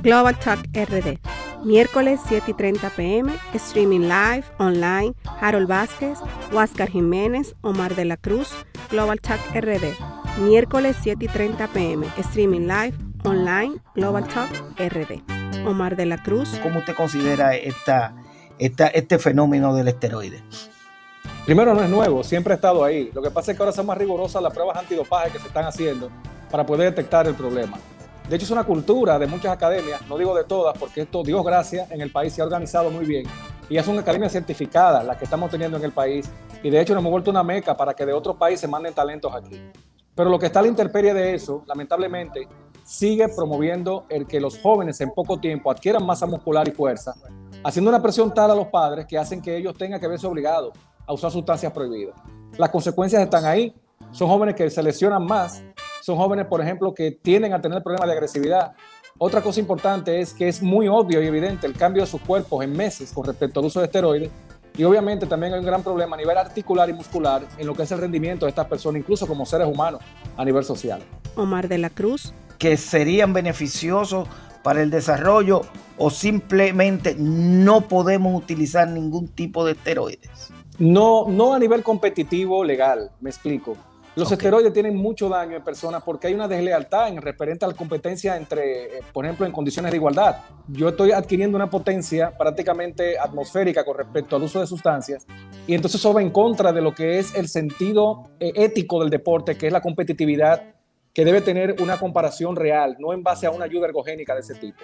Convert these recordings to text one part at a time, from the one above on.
Global Talk RD. Miércoles 7:30 p.m. Streaming live, online. Harold Vázquez, Huáscar Jiménez, Omar de la Cruz. Global Talk RD. Miércoles 7:30 p.m. Streaming live, online. Global Talk RD. Omar de la Cruz. ¿Cómo usted considera este fenómeno del esteroide? Primero, no es nuevo, siempre ha estado ahí. Lo que pasa es que ahora son más rigurosas las pruebas antidopaje que se están haciendo para poder detectar el problema. De hecho, es una cultura de muchas academias, no digo de todas, porque esto, Dios gracias, en el país se ha organizado muy bien. Y ya son academias certificadas las que estamos teniendo en el país. Y de hecho nos hemos vuelto una meca para que de otros países manden talentos aquí. Pero lo que está a la intemperie de eso, lamentablemente, sigue promoviendo el que los jóvenes en poco tiempo adquieran masa muscular y fuerza, haciendo una presión tal a los padres que hacen que ellos tengan que verse obligados a usar sustancias prohibidas. Las consecuencias están ahí. Son jóvenes que se lesionan más. Son jóvenes, por ejemplo, que tienden a tener problemas de agresividad. Otra cosa importante es que es muy obvio y evidente el cambio de sus cuerpos en meses con respecto al uso de esteroides. Y obviamente también hay un gran problema a nivel articular y muscular en lo que es el rendimiento de estas personas, incluso como seres humanos a nivel social. Omar de la Cruz. ¿Que serían beneficiosos para el desarrollo o simplemente no podemos utilizar ningún tipo de esteroides? No a nivel competitivo legal, me explico. Los esteroides tienen mucho daño en personas porque hay una deslealtad en referente a la competencia entre, por ejemplo, en condiciones de igualdad. Yo estoy adquiriendo una potencia prácticamente atmosférica con respecto al uso de sustancias y entonces eso va en contra de lo que es el sentido ético del deporte, que es la competitividad, que debe tener una comparación real, no en base a una ayuda ergogénica de ese tipo.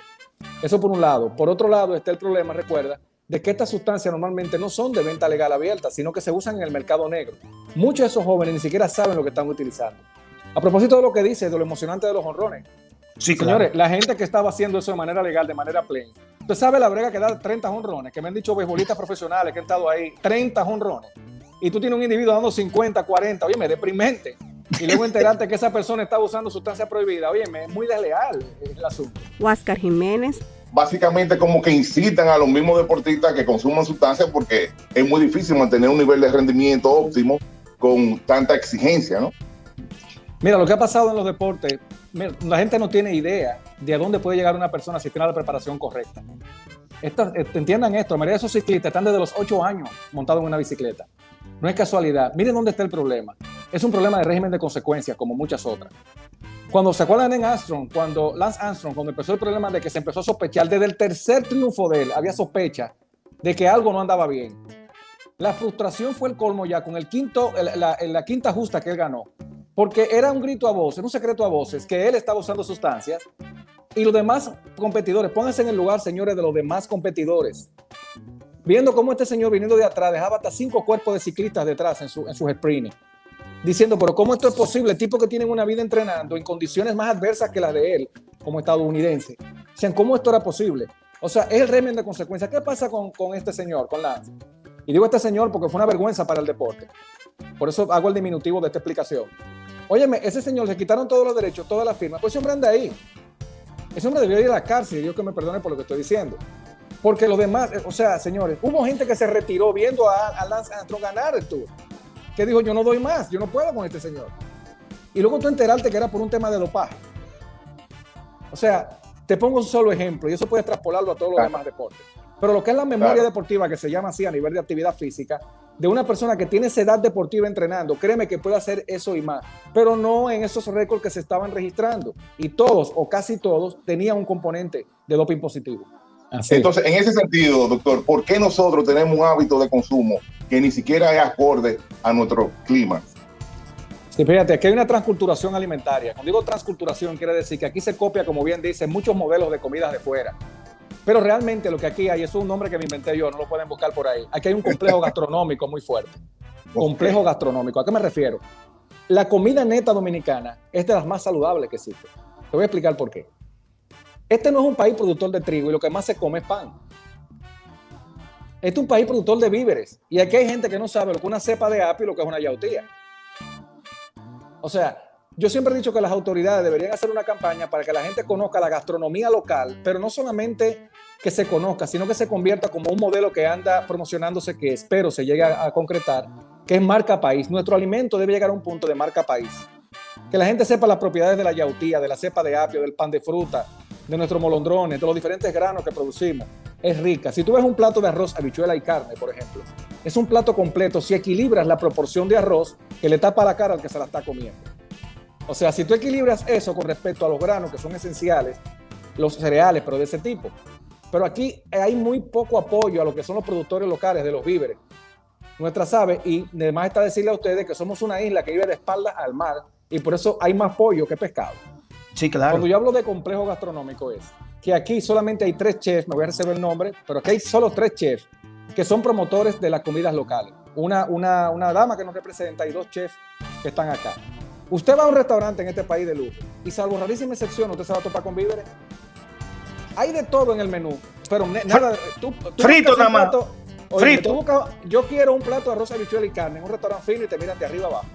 Eso por un lado. Por otro lado está el problema, recuerda, de que estas sustancias normalmente no son de venta legal abierta, sino que se usan en el mercado negro. Muchos de esos jóvenes ni siquiera saben lo que están utilizando. A propósito de lo que dice, de lo emocionante de los jonrones. Sí, señores, claro. La gente que estaba haciendo eso de manera legal, de manera plena. Usted sabe la brega que da 30 jonrones, que me han dicho beisbolistas profesionales que han estado ahí, 30 jonrones. Y tú tienes un individuo dando 50, 40, óyeme, deprimente. Y luego enterarte que esa persona estaba usando sustancia prohibida, óyeme, es muy desleal el asunto. Huáscar Jiménez. Básicamente como que incitan a los mismos deportistas que consuman sustancias porque es muy difícil mantener un nivel de rendimiento óptimo con tanta exigencia, ¿no? Mira, lo que ha pasado en los deportes, la gente no tiene idea de a dónde puede llegar una persona si tiene la preparación correcta. Entiendan esto, la mayoría de esos ciclistas están desde los 8 años montados en una bicicleta. No es casualidad. Miren dónde está el problema. Es un problema de régimen de consecuencias, como muchas otras. Cuando se acuerdan de Lance Armstrong, cuando empezó el problema de que se empezó a sospechar, desde el tercer triunfo de él, había sospecha de que algo no andaba bien. La frustración fue el colmo ya con la quinta justa que él ganó, porque era un grito a voces, un secreto a voces, que él estaba usando sustancias y los demás competidores, pónganse en el lugar, señores, de los demás competidores, viendo cómo este señor viniendo de atrás dejaba hasta 5 cuerpos de ciclistas detrás en sus sprints, diciendo, pero ¿cómo esto es posible? Tipos que tienen una vida entrenando en condiciones más adversas que las de él, como estadounidense. O sea, ¿cómo esto era posible? O sea, es el régimen de consecuencias. ¿Qué pasa con este señor, con Lance? Y digo este señor porque fue una vergüenza para el deporte. Por eso hago el diminutivo de esta explicación. Óyeme, ese señor le quitaron todos los derechos, todas las firmas. Pues ese hombre anda ahí. Ese hombre debió ir a la cárcel, Dios que me perdone por lo que estoy diciendo. Porque los demás, o sea, señores, hubo gente que se retiró viendo a Lance Armstrong ganar el Tour, que dijo, yo no doy más, yo no puedo con este señor. Y luego tú enterarte que era por un tema de dopaje. O sea, te pongo un solo ejemplo, y eso puedes traspolarlo a todos los demás deportes. Pero lo que es la memoria deportiva, que se llama así a nivel de actividad física, de una persona que tiene esa edad deportiva entrenando, créeme que puede hacer eso y más, pero no en esos récords que se estaban registrando. Y todos, o casi todos, tenían un componente de doping positivo. Así. Entonces, en ese sentido, doctor, ¿por qué nosotros tenemos un hábito de consumo que ni siquiera es acorde a nuestro clima? Sí, fíjate, aquí hay una transculturación alimentaria. Cuando digo transculturación, quiere decir que aquí se copia, como bien dice, muchos modelos de comidas de fuera. Pero realmente lo que aquí hay, eso es un nombre que me inventé yo, no lo pueden buscar por ahí. Aquí hay un complejo gastronómico muy fuerte. Complejo gastronómico. ¿A qué me refiero? La comida neta dominicana es de las más saludables que existe. Te voy a explicar por qué. Este no es un país productor de trigo y lo que más se come es pan. Este es un país productor de víveres. Y aquí hay gente que no sabe lo que es una cepa de apio y lo que es una yautía. O sea, yo siempre he dicho que las autoridades deberían hacer una campaña para que la gente conozca la gastronomía local, pero no solamente que se conozca, sino que se convierta como un modelo que anda promocionándose, que espero se llegue a concretar, que es marca país. Nuestro alimento debe llegar a un punto de marca país. Que la gente sepa las propiedades de la yautía, de la cepa de apio, del pan de fruta, de nuestros molondrones, de los diferentes granos que producimos, es rica. Si tú ves un plato de arroz, habichuela y carne, por ejemplo, es un plato completo si equilibras la proporción de arroz que le tapa la cara al que se la está comiendo. O sea, si tú equilibras eso con respecto a los granos que son esenciales, los cereales, pero de ese tipo. Pero aquí hay muy poco apoyo a lo que son los productores locales de los víveres. Nuestras aves, y además está decirle a ustedes que somos una isla que vive de espaldas al mar y por eso hay más pollo que pescado. Sí, claro. Cuando yo hablo de complejo gastronómico es que aquí solamente hay 3 chefs, me voy a reservar el nombre, pero aquí hay solo 3 chefs que son promotores de las comidas locales. Una dama que nos representa y 2 chefs que están acá. Usted va a un restaurante en este país de lujo y salvo rarísima excepción, usted se va a topar con víveres. Hay de todo en el menú, pero nada. Tú frito nada más. Oye, frito. Yo quiero un plato de arroz, habichuela y carne en un restaurante fino y te miran de arriba abajo.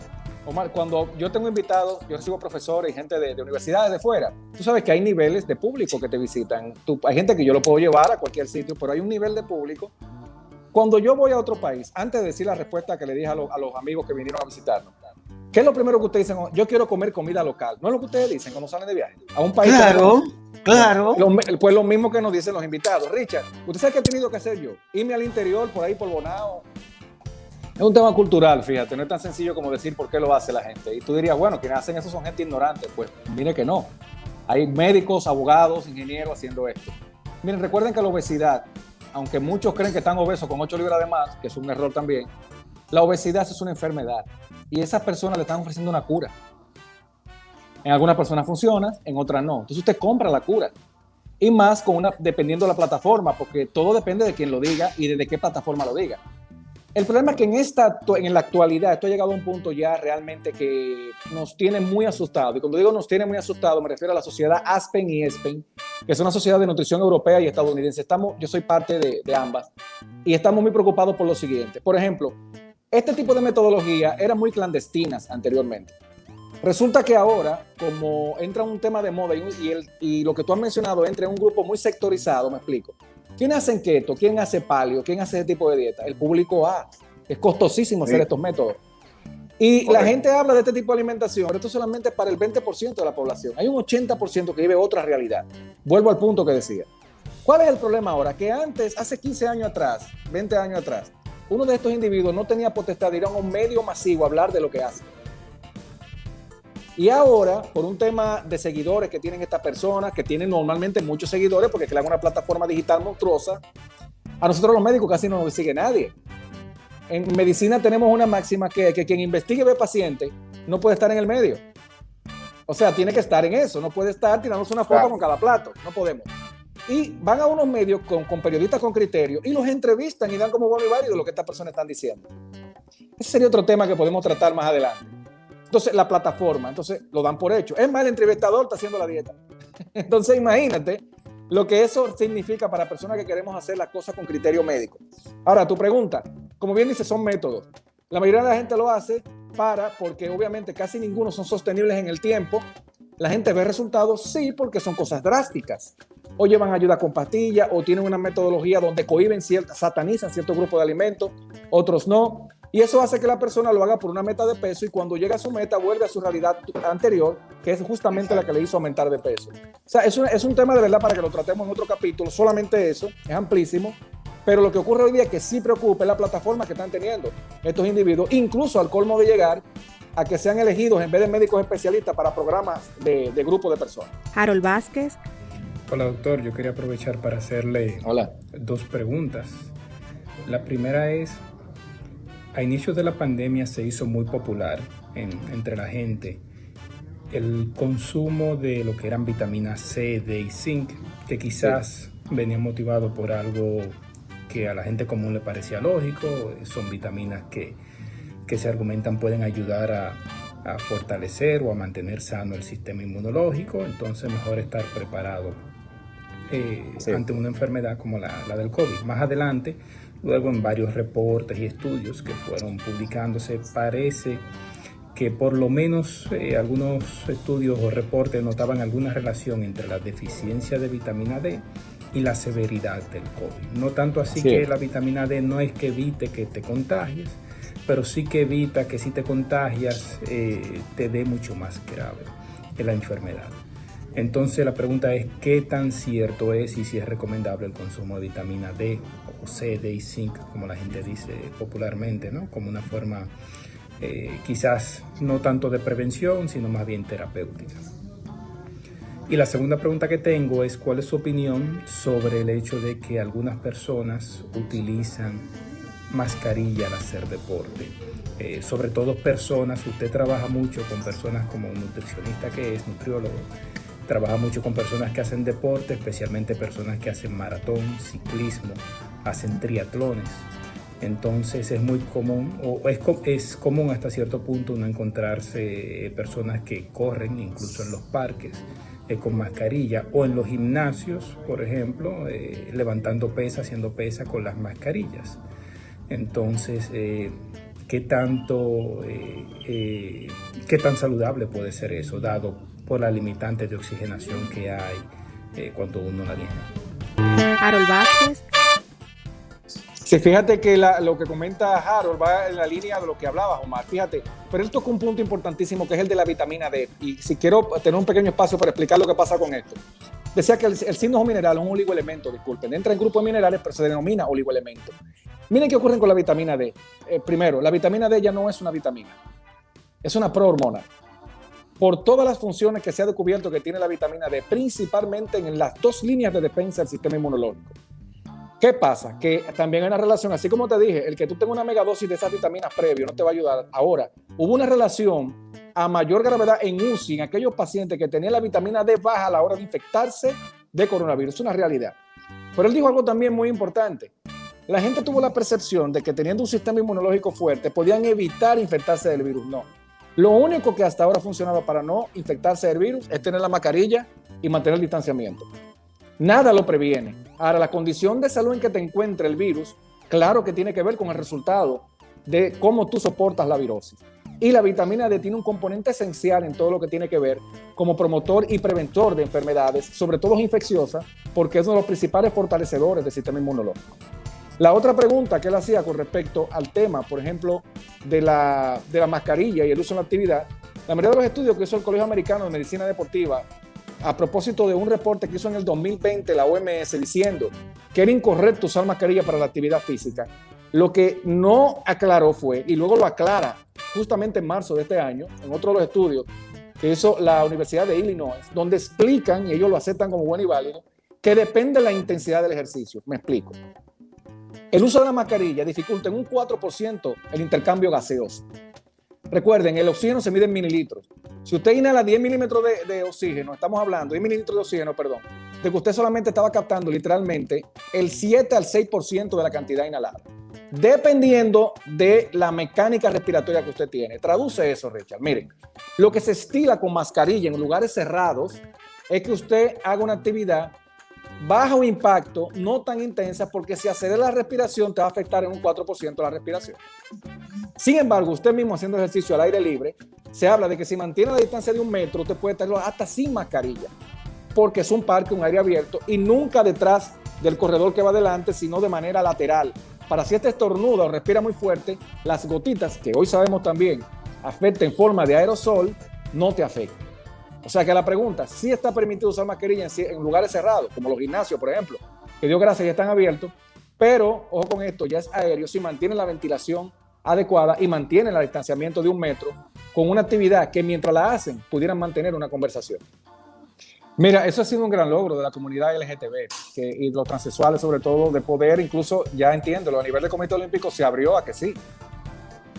Omar, cuando yo tengo invitados, yo recibo profesores y gente de universidades de fuera. Tú sabes que hay niveles de público que te visitan. Hay gente que yo lo puedo llevar a cualquier sitio, pero hay un nivel de público. Cuando yo voy a otro país, antes de decir la respuesta que le dije a los amigos que vinieron a visitarnos, ¿qué es lo primero que ustedes dicen? Yo quiero comer comida local. ¿No es lo que ustedes dicen cuando salen de viaje? A un país. Claro. Pues lo mismo que nos dicen los invitados. Richard, ¿usted sabe qué he tenido que hacer yo? Irme al interior, por ahí, por Bonao. Es un tema cultural, fíjate, no es tan sencillo como decir por qué lo hace la gente. Y tú dirías, bueno, quienes hacen eso son gente ignorante. Pues mire que no. Hay médicos, abogados, ingenieros haciendo esto. Miren, recuerden que la obesidad, aunque muchos creen que están obesos con 8 libras de más, que es un error también, la obesidad es una enfermedad. Y esas personas le están ofreciendo una cura. En algunas personas funciona, en otras no. Entonces usted compra la cura. Y más dependiendo de la plataforma, porque todo depende de quién lo diga y de qué plataforma lo diga. El problema es que en la actualidad esto ha llegado a un punto ya realmente que nos tiene muy asustados. Y cuando digo nos tiene muy asustados, me refiero a la sociedad Aspen y Espen, que es una sociedad de nutrición europea y estadounidense. Yo soy parte de ambas y estamos muy preocupados por lo siguiente. Por ejemplo, este tipo de metodología era muy clandestinas anteriormente. Resulta que ahora, como entra un tema de moda y lo que tú has mencionado entra en un grupo muy sectorizado, me explico. ¿Quién hace keto? ¿Quién hace paleo? ¿Quién hace ese tipo de dieta? El público A. Es costosísimo hacer estos métodos. Y la gente habla de este tipo de alimentación, pero esto es solamente para el 20% de la población. Hay un 80% que vive otra realidad. Vuelvo al punto que decía. ¿Cuál es el problema ahora? Que antes, hace 15 años atrás, 20 años atrás, uno de estos individuos no tenía potestad de ir a un medio masivo a hablar de lo que hace. Y ahora, por un tema de seguidores que tienen estas personas, que tienen normalmente muchos seguidores porque crean una plataforma digital monstruosa, a nosotros los médicos casi no nos sigue nadie. En medicina tenemos una máxima que quien investigue y ve paciente no puede estar en el medio. O sea, tiene que estar en eso, no puede estar tirándose una foto con cada plato, no podemos. Y van a unos medios con periodistas con criterio y los entrevistan y dan como bueno y válido lo que estas personas están diciendo. Ese sería otro tema que podemos tratar más adelante. Entonces, la plataforma, entonces lo dan por hecho. Es más, el entrevistador está haciendo la dieta. Entonces, imagínate lo que eso significa para personas que queremos hacer las cosas con criterio médico. Ahora, tu pregunta, como bien dice, son métodos. La mayoría de la gente lo hace porque obviamente casi ninguno son sostenibles en el tiempo. La gente ve resultados, sí, porque son cosas drásticas. O llevan ayuda con pastillas, o tienen una metodología donde satanizan ciertos grupos de alimentos, otros no. Y eso hace que la persona lo haga por una meta de peso y cuando llega a su meta vuelve a su realidad anterior, que es justamente la que le hizo aumentar de peso. O sea, es un tema de verdad para que lo tratemos en otro capítulo, solamente eso, es amplísimo, pero lo que ocurre hoy día es que sí preocupa la plataforma que están teniendo estos individuos, incluso al colmo de llegar a que sean elegidos en vez de médicos especialistas para programas de grupo de personas. Harold Vázquez. Hola doctor, yo quería aprovechar para hacerle 2 preguntas. La primera es, a inicios de la pandemia se hizo muy popular entre la gente el consumo de lo que eran vitaminas C, D y zinc, que quizás venía motivado por algo que a la gente común le parecía lógico. Son vitaminas que se argumentan pueden ayudar a fortalecer o a mantener sano el sistema inmunológico, entonces mejor estar preparado ante una enfermedad como la del COVID. Más adelante, luego en varios reportes y estudios que fueron publicándose, parece que por lo menos algunos estudios o reportes notaban alguna relación entre la deficiencia de vitamina D y la severidad del COVID. No tanto así que la vitamina D no es que evite que te contagies, pero sí que evita que si te contagias te dé mucho más grave la enfermedad. Entonces la pregunta es qué tan cierto es y si es recomendable el consumo de vitamina D o C, D y zinc, como la gente dice popularmente, ¿no? Como una forma quizás no tanto de prevención, sino más bien terapéutica. Y la segunda pregunta que tengo es ¿cuál es su opinión sobre el hecho de que algunas personas utilizan mascarilla al hacer deporte? Sobre todo personas, usted trabaja mucho con personas como un nutricionista que es nutriólogo, trabaja mucho con personas que hacen deporte, especialmente personas que hacen maratón, ciclismo, hacen triatlones. Entonces es muy común, o es común hasta cierto punto uno encontrarse personas que corren incluso en los parques con mascarilla o en los gimnasios, por ejemplo, levantando pesas, haciendo pesas con las mascarillas. Entonces, ¿qué tan saludable puede ser eso, dado por la limitante de oxigenación que hay cuando uno la tiene? Harold Vázquez. Sí, fíjate que lo que comenta Harold va en la línea de lo que hablaba Omar, fíjate, pero él tocó un punto importantísimo que es el de la vitamina D, y si quiero tener un pequeño espacio para explicar lo que pasa con esto. Decía que el sínodo mineral es un oligoelemento, disculpen, entra en grupo de minerales, pero se denomina oligoelemento. Miren qué ocurre con la vitamina D. Primero, la vitamina D ya no es una vitamina, es una prohormona. Por todas las funciones que se ha descubierto que tiene la vitamina D, principalmente en las dos líneas de defensa del sistema inmunológico. ¿Qué pasa? Que también hay una relación, así como te dije, el que tú tengas una megadosis de esas vitaminas previo no te va a ayudar. Ahora, hubo una relación a mayor gravedad en UCI, en aquellos pacientes que tenían la vitamina D baja a la hora de infectarse de coronavirus. Es una realidad. Pero él dijo algo también muy importante. La gente tuvo la percepción de que teniendo un sistema inmunológico fuerte podían evitar infectarse del virus. No. Lo único que hasta ahora ha funcionado para no infectarse del virus es tener la mascarilla y mantener el distanciamiento. Nada lo previene. Ahora, la condición de salud en que te encuentre el virus, claro que tiene que ver con el resultado de cómo tú soportas la virosis. Y la vitamina D tiene un componente esencial en todo lo que tiene que ver como promotor y preventor de enfermedades, sobre todo infecciosas, porque es uno de los principales fortalecedores del sistema inmunológico. La otra pregunta que él hacía con respecto al tema, por ejemplo, de la mascarilla y el uso en la actividad, la mayoría de los estudios que hizo el Colegio Americano de Medicina Deportiva, a propósito de un reporte que hizo en el 2020 la OMS diciendo que era incorrecto usar mascarilla para la actividad física, lo que no aclaró fue, y luego lo aclara justamente en marzo de este año, en otro de los estudios que hizo la Universidad de Illinois, donde explican, y ellos lo aceptan como bueno y válido, que depende de la intensidad del ejercicio. Me explico. El uso de la mascarilla dificulta en un 4% el intercambio gaseoso. Recuerden, el oxígeno se mide en mililitros. Si usted inhala 10 milímetros de oxígeno, estamos hablando, 10 mililitros de oxígeno, perdón, de que usted solamente estaba captando literalmente el 7 al 6% de la cantidad inhalada, dependiendo de la mecánica respiratoria que usted tiene. Traduce eso, Richard. Miren, lo que se estila con mascarilla en lugares cerrados es que usted haga una actividad bajo impacto, no tan intensa, porque si acelera la respiración te va a afectar en un 4% la respiración. Sin embargo, usted mismo haciendo ejercicio al aire libre, se habla de que si mantiene la distancia de 1 metro, usted puede tenerlo hasta sin mascarilla, porque es un parque, un aire abierto, y nunca detrás del corredor que va adelante, sino de manera lateral. Para si este estornuda o respira muy fuerte, las gotitas, que hoy sabemos también, afectan en forma de aerosol, no te afectan. O sea que la pregunta, sí está permitido usar mascarilla en lugares cerrados, como los gimnasios, por ejemplo, que Dios gracias ya están abiertos, pero, ojo con esto, ya es aéreo, si mantiene la ventilación adecuada y mantiene el distanciamiento de 1 metro, con una actividad que mientras la hacen, pudieran mantener una conversación. Mira, eso ha sido un gran logro de la comunidad LGTB y los transexuales, sobre todo, de poder, incluso, ya entiendo, a nivel del Comité Olímpico se abrió a que sí.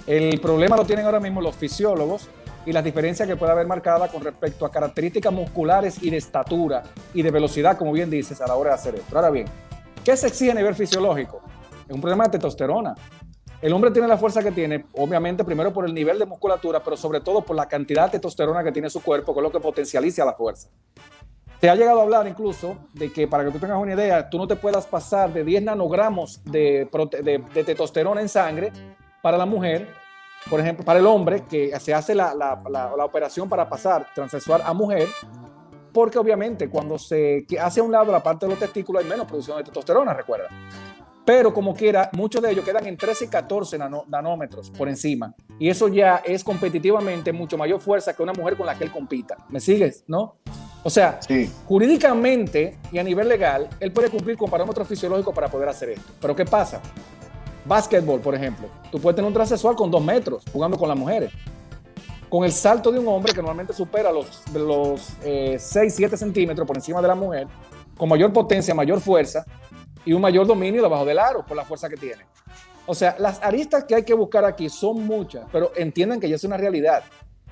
El problema lo tienen ahora mismo los fisiólogos, y las diferencias que puede haber marcada con respecto a características musculares y de estatura y de velocidad, como bien dices, a la hora de hacer esto. Ahora bien, ¿qué se exige a nivel fisiológico? Es un problema de testosterona. El hombre tiene la fuerza que tiene, obviamente, primero por el nivel de musculatura, pero sobre todo por la cantidad de testosterona que tiene su cuerpo, que es lo que potencializa la fuerza. Se ha llegado a hablar incluso de que, para que tú tengas una idea, tú no te puedas pasar de 10 nanogramos de testosterona en sangre para la mujer. Por ejemplo, para el hombre, que se hace la operación para pasar transexual a mujer, porque obviamente cuando se hace a un lado la parte de los testículos hay menos producción de testosterona, recuerda. pero como quiera, muchos de ellos quedan en 13 y 14 nanómetros por encima. Y eso ya es competitivamente mucho mayor fuerza que una mujer con la que él compita. ¿Me sigues? ¿No? O sea, sí, jurídicamente y a nivel legal, él puede cumplir con parámetros fisiológicos para poder hacer esto. Pero ¿qué pasa? Básquetbol, por ejemplo. Tú puedes tener un transexual con 2 metros jugando con las mujeres. Con el salto de un hombre que normalmente supera los 6-7 centímetros por encima de la mujer, con mayor potencia, mayor fuerza y un mayor dominio debajo del aro por la fuerza que tiene. O sea, las aristas que hay que buscar aquí son muchas, pero entiendan que ya es una realidad.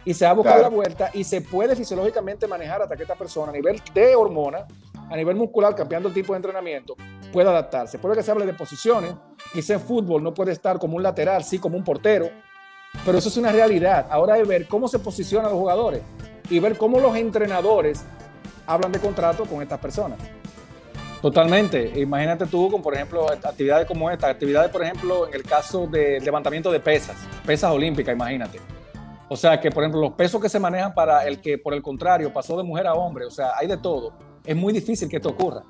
Y se ha buscado la vuelta y se puede fisiológicamente manejar hasta que esta persona a nivel de hormona, a nivel muscular, cambiando el tipo de entrenamiento, pueda adaptarse. Puede que se hable de posiciones, quizá en fútbol no puede estar como un lateral, sí como un portero, pero eso es una realidad. Ahora hay que ver cómo se posicionan los jugadores y ver cómo los entrenadores hablan de contrato con estas personas. Totalmente. Imagínate tú con, por ejemplo, actividades como esta, actividades, por ejemplo, en el caso de levantamiento de pesas olímpicas, imagínate. O sea, que por ejemplo los pesos que se manejan para el que por el contrario pasó de mujer a hombre, o sea, hay de todo. Es muy difícil que esto ocurra.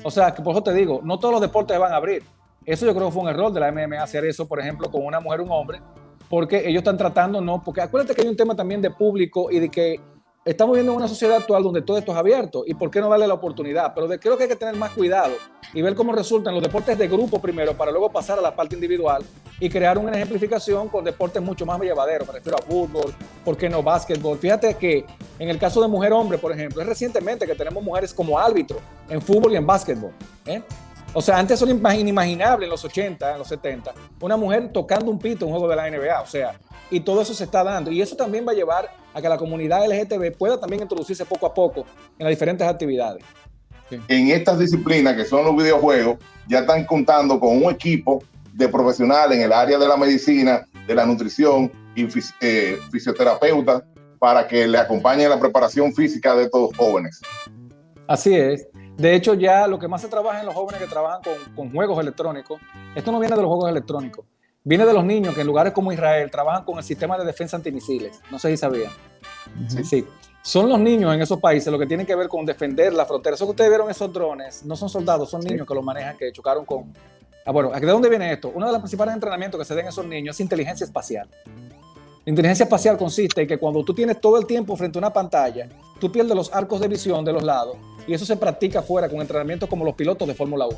O sea, que por eso te digo, no todos los deportes van a abrir. Eso yo creo que fue un error de la MMA hacer eso, por ejemplo, con una mujer o un hombre, porque ellos están tratando, no, porque acuérdate que hay un tema también de público y de que estamos viviendo en una sociedad actual donde todo esto es abierto y por qué no darle la oportunidad, pero creo que hay que tener más cuidado y ver cómo resultan los deportes de grupo primero para luego pasar a la parte individual y crear una ejemplificación con deportes mucho más llevaderos, me refiero a fútbol, ¿por qué no básquetbol? Fíjate que en el caso de mujer-hombre, por ejemplo, es recientemente que tenemos mujeres como árbitro en fútbol y en básquetbol, ¿eh? O sea, antes era inimaginable en los 80, en los 70, una mujer tocando un pito en un juego de la NBA, o sea, y todo eso se está dando. Y eso también va a llevar a que la comunidad LGTB pueda también introducirse poco a poco en las diferentes actividades. Sí. En estas disciplinas que son los videojuegos, ya están contando con un equipo de profesionales en el área de la medicina, de la nutrición y fisioterapeutas para que le acompañen la preparación física de estos jóvenes. Así es. De hecho, ya lo que más se trabaja en los jóvenes que trabajan con juegos electrónicos, esto no viene de los juegos electrónicos, viene de los niños que en lugares como Israel trabajan con el sistema de defensa antimisiles. No sé si sabían. Sí. Sí. Son los niños en esos países lo que tienen que ver con defender la frontera. Eso que ustedes vieron, esos drones, no son soldados, son niños que los manejan, que chocaron con... bueno, ¿de dónde viene esto? Uno de los principales entrenamientos que se den a esos niños es inteligencia espacial. La inteligencia espacial consiste en que cuando tú tienes todo el tiempo frente a una pantalla, tú pierdes los arcos de visión de los lados y eso se practica afuera con entrenamientos como los pilotos de Fórmula 1.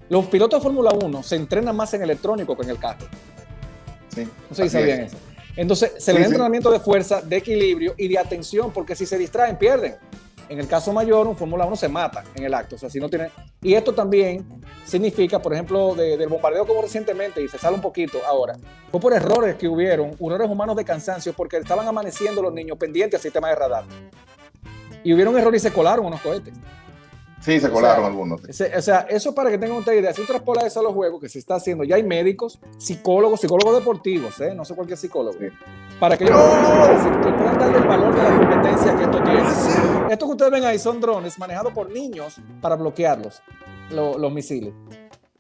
Los pilotos de Fórmula 1 se entrenan más en electrónico que en el carro. Sí, no sé si sabían eso. Entonces, se le da entrenamiento de fuerza, de equilibrio y de atención, porque si se distraen, pierden. En el caso mayor, un Fórmula 1 se mata en el acto. O sea, si no tiene... Y esto también significa, por ejemplo, del bombardeo como recientemente, y se sale un poquito ahora, fue por errores que hubieron, errores humanos de cansancio, porque estaban amaneciendo los niños pendientes al sistema de radar. Y hubieron errores y se colaron unos cohetes. Sí, se colaron algunos. O sea, eso para que tengan ustedes idea. Si tú traspolas eso a los juegos que se está haciendo, ya hay médicos, psicólogos deportivos, no sé cualquier psicólogo, sí, para que ellos puedan darle el valor de la competencia que esto tiene. Esto que ustedes ven ahí son drones manejados por niños para bloquearlos, los misiles.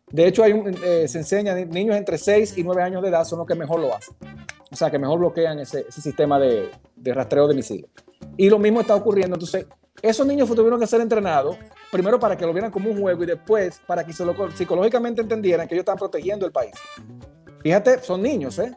De hecho, se enseña, niños entre 6 y 9 años de edad son los que mejor lo hacen. O sea, que mejor bloquean ese sistema de rastreo de misiles. Y lo mismo está ocurriendo. Entonces, esos niños tuvieron que ser entrenados, primero para que lo vieran como un juego y después para que psicológicamente entendieran que ellos están protegiendo el país. Fíjate, son niños, ¿eh?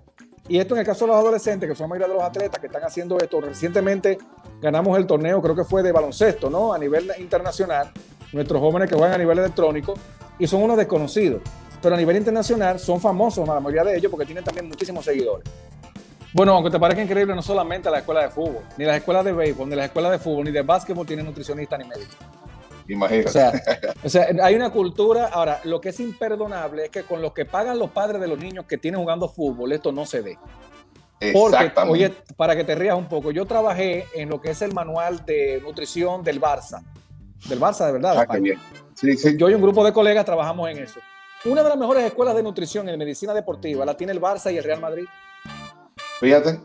Y esto en el caso de los adolescentes, que son la mayoría de los atletas que están haciendo esto. Recientemente ganamos el torneo, creo que fue de baloncesto, ¿no? A nivel internacional, nuestros jóvenes que juegan a nivel electrónico y son unos desconocidos. Pero a nivel internacional son famosos, la mayoría de ellos, porque tienen también muchísimos seguidores. Bueno, aunque te parezca increíble, no solamente la escuela de fútbol, ni las escuelas de béisbol, ni las escuelas de fútbol, ni de básquetbol tienen nutricionista ni médico. Imagínate. O sea, hay una cultura. Ahora, lo que es imperdonable es que con lo que pagan los padres de los niños que tienen jugando fútbol, esto no se dé. Porque, oye, para que te rías un poco, yo trabajé en lo que es el manual de nutrición del Barça. Del Barça, de verdad. Qué bien. Sí, sí. Yo y un grupo de colegas trabajamos en eso. Una de las mejores escuelas de nutrición en medicina deportiva la tiene el Barça y el Real Madrid. Fíjate.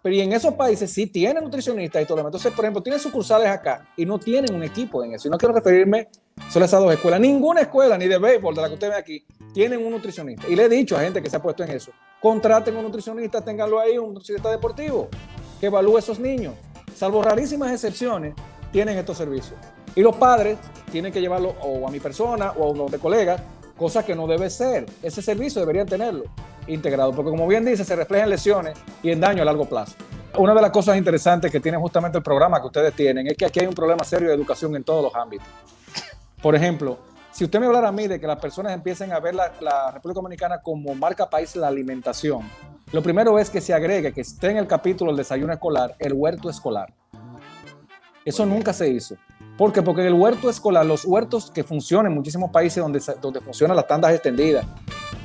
Pero y en esos países sí tienen nutricionistas y todo lo demás. Entonces, por ejemplo, tienen sucursales acá y no tienen un equipo en eso. Y no quiero referirme solo a esas dos escuelas. Ninguna escuela, ni de béisbol, de la que usted ve aquí, tienen un nutricionista. Y le he dicho a gente que se ha puesto en eso, contraten un nutricionista, ténganlo ahí, un nutricionista deportivo, que evalúe a esos niños. Salvo rarísimas excepciones, tienen estos servicios. Y los padres tienen que llevarlo o a mi persona o a uno de colegas cosa que no debe ser. Ese servicio deberían tenerlo integrado, porque como bien dice, se refleja en lesiones y en daño a largo plazo. Una de las cosas interesantes que tiene justamente el programa que ustedes tienen es que aquí hay un problema serio de educación en todos los ámbitos. Por ejemplo, si usted me hablara a mí de que las personas empiecen a ver la República Dominicana como marca país la alimentación, lo primero es que se agregue, que esté en el capítulo del desayuno escolar, el huerto escolar. Eso nunca se hizo. ¿Por qué? Porque en el huerto escolar, los huertos que funcionan en muchísimos países donde funcionan las tandas extendidas,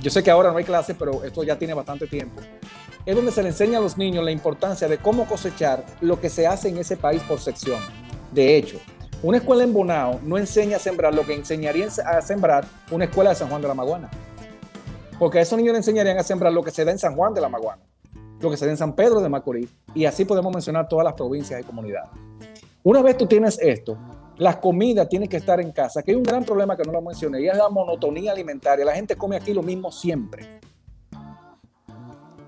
yo sé que ahora no hay clases, pero esto ya tiene bastante tiempo, es donde se le enseña a los niños la importancia de cómo cosechar lo que se hace en ese país por sección. De hecho, una escuela en Bonao no enseña a sembrar lo que enseñaría a sembrar una escuela de San Juan de la Maguana. Porque a esos niños le enseñarían a sembrar lo que se da en San Juan de la Maguana, lo que se da en San Pedro de Macorís, y así podemos mencionar todas las provincias y comunidades. Una vez tú tienes esto, las comidas tienen que estar en casa, que hay un gran problema que no lo mencioné, y es la monotonía alimentaria. La gente come aquí lo mismo siempre.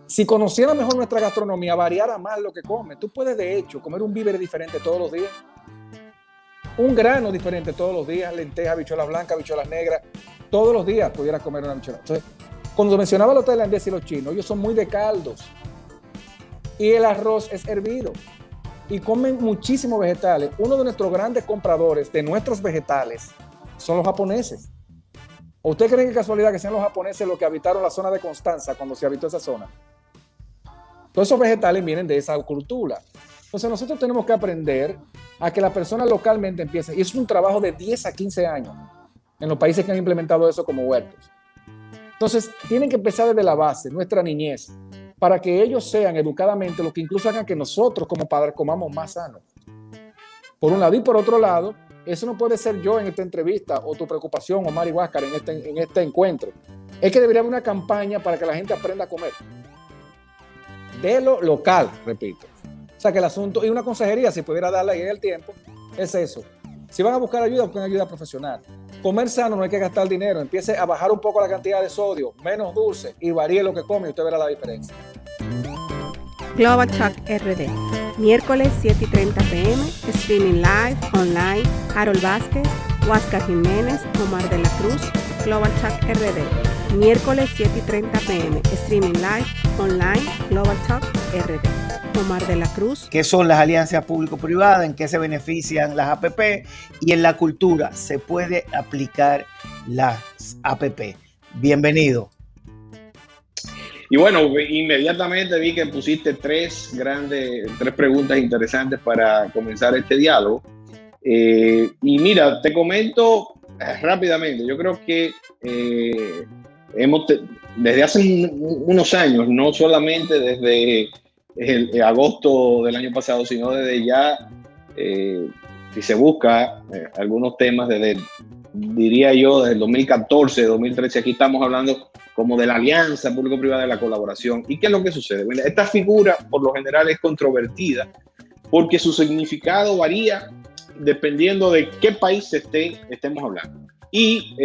Si conociera mejor nuestra gastronomía, variara más lo que come. Tú puedes, de hecho, comer un víver diferente todos los días, un grano diferente todos los días, lentejas, habichuelas blancas, habichuelas negras, todos los días pudieras comer una habichuela. Entonces, cuando mencionaba los tailandeses y los chinos, ellos son muy de caldos, y el arroz es hervido, y comen muchísimos vegetales. Uno de nuestros grandes compradores de nuestros vegetales son los japoneses. ¿O usted cree que casualidad que sean los japoneses los que habitaron la zona de Constanza cuando se habitó esa zona? Todos esos vegetales vienen de esa cultura. Entonces nosotros tenemos que aprender a que las personas localmente empiecen, y es un trabajo de 10 a 15 años en los países que han implementado eso como huertos. Entonces tienen que empezar desde la base, nuestra niñez, para que ellos sean educadamente lo que incluso hagan que nosotros como padres comamos más sano. Por un lado, y por otro lado, eso no puede ser yo en esta entrevista o tu preocupación, Omar y Huáscar, en este encuentro. Es que debería haber una campaña para que la gente aprenda a comer. De lo local, repito. O sea, que el asunto, y una consejería, si pudiera darle ahí el tiempo, es eso. Si van a buscar ayuda, busquen ayuda profesional. Comer sano no hay que gastar dinero. Empiece a bajar un poco la cantidad de sodio, menos dulce, y varíe lo que come y usted verá la diferencia. Global Talk RD, miércoles 7:30 p.m., streaming live, online, Harold Vázquez, Huáscar Jiménez, Omar de la Cruz. Global Talk RD, miércoles 7:30 p.m., streaming live, online, Global Talk RD. Omar de la Cruz. ¿Qué son las alianzas público-privadas? ¿En qué se benefician las APP? Y en la cultura, ¿se puede aplicar las APP? Bienvenido. Y bueno, inmediatamente vi que pusiste tres preguntas interesantes para comenzar este diálogo. Y mira, te comento rápidamente. Yo creo que desde hace unos años, no solamente desde el agosto del año pasado, sino desde ya, si se busca algunos temas diría yo, desde el 2014, 2013, aquí estamos hablando como de la alianza público-privada, de la colaboración. ¿Y qué es lo que sucede? Bueno, esta figura, por lo general, es controvertida porque su significado varía dependiendo de qué país estemos hablando. Y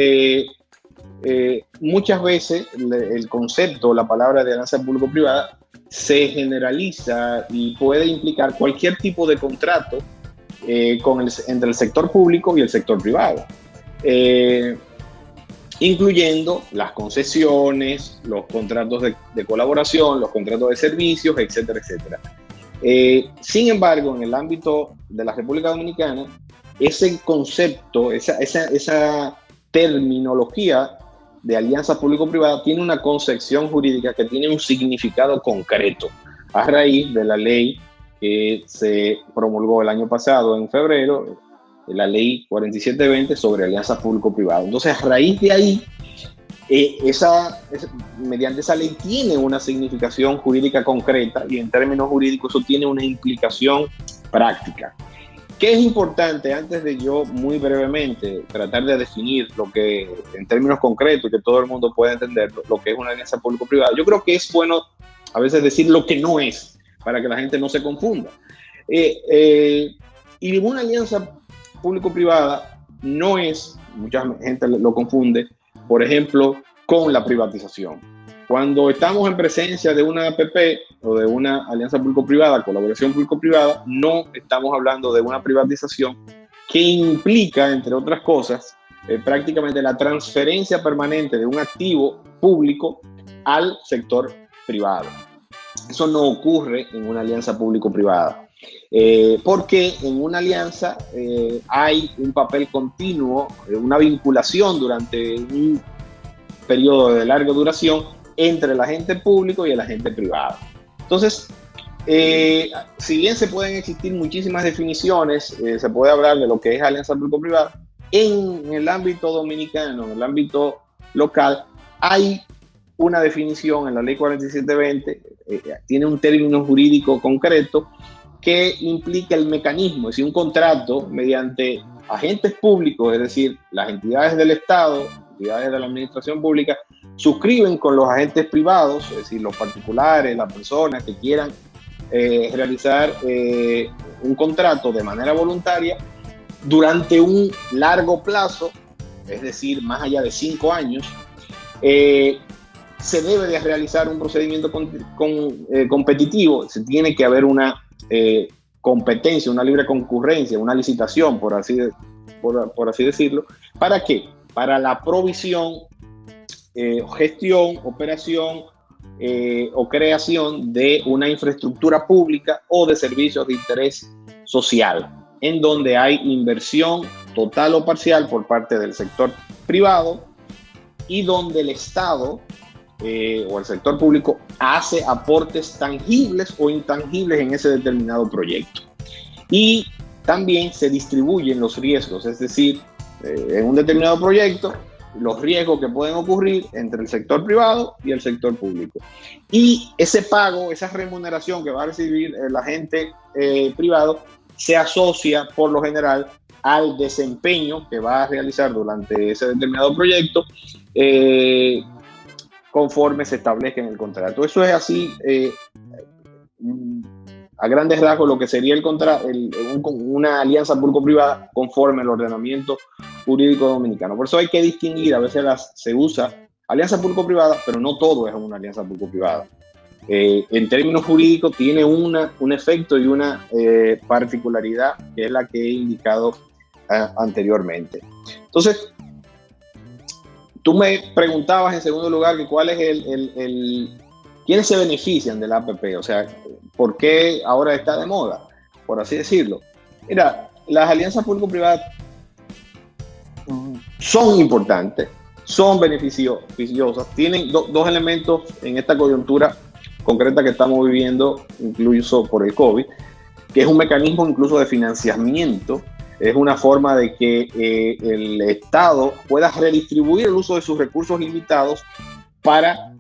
muchas veces el concepto, la palabra de alianza público-privada, se generaliza y puede implicar cualquier tipo de contrato entre el sector público y el sector privado, incluyendo las concesiones, los contratos de colaboración, los contratos de servicios, etcétera, etcétera. Sin embargo, en el ámbito de la República Dominicana, ese concepto, esa terminología de alianza público-privada tiene una concepción jurídica que tiene un significado concreto a raíz de la ley que se promulgó el año pasado, en febrero, la ley 4720 sobre alianza público-privada. Entonces, a raíz de ahí, mediante esa ley tiene una significación jurídica concreta y en términos jurídicos eso tiene una implicación práctica. ¿Qué es importante antes de yo muy brevemente tratar de definir lo que en términos concretos y que todo el mundo pueda entender lo que es una alianza público-privada? Yo creo que es bueno a veces decir lo que no es para que la gente no se confunda. Y una alianza público-privada no es, mucha gente lo confunde, por ejemplo, con la privatización. Cuando estamos en presencia de una APP o de una alianza público-privada, colaboración público-privada, no estamos hablando de una privatización que implica, entre otras cosas, prácticamente la transferencia permanente de un activo público al sector privado. Eso no ocurre en una alianza público-privada, porque en una alianza hay un papel continuo, una vinculación durante un periodo de larga duración entre el agente público y el agente privado. Entonces, si bien se pueden existir muchísimas definiciones, se puede hablar de lo que es alianza público-privada, en el ámbito dominicano, en el ámbito local, hay una definición en la ley 4720, tiene un término jurídico concreto que implica el mecanismo, es decir, un contrato mediante agentes públicos, es decir, las entidades del Estado, entidades de la administración pública, suscriben con los agentes privados, es decir, los particulares, las personas que quieran realizar un contrato de manera voluntaria durante un largo plazo, es decir, más allá de 5 años, se debe de realizar un procedimiento competitivo, se tiene que haber una competencia, una libre concurrencia, una licitación, por así decirlo. ¿Para qué? Para la provisión, gestión, operación o creación de una infraestructura pública o de servicios de interés social, en donde hay inversión total o parcial por parte del sector privado y donde el Estado o el sector público hace aportes tangibles o intangibles en ese determinado proyecto. Y también se distribuyen los riesgos, es decir, en un determinado proyecto, los riesgos que pueden ocurrir entre el sector privado y el sector público. Y ese pago, esa remuneración que va a recibir el agente privado, se asocia por lo general al desempeño que va a realizar durante ese determinado proyecto, conforme se establezca en el contrato. Eso es así, a grandes rasgos, lo que sería una alianza público-privada conforme al ordenamiento jurídico dominicano. Por eso hay que distinguir, a veces se usa alianza público-privada, pero no todo es una alianza público-privada. En términos jurídicos tiene un efecto y una particularidad que es la que he indicado anteriormente. Entonces, tú me preguntabas en segundo lugar que cuál es quiénes se benefician de la APP, o sea, ¿por qué ahora está de moda? Por así decirlo. Mira, las alianzas público-privadas son importantes, son beneficiosas, tienen dos elementos en esta coyuntura concreta que estamos viviendo, incluso por el COVID, que es un mecanismo incluso de financiamiento, es una forma de que el Estado pueda redistribuir el uso de sus recursos limitados para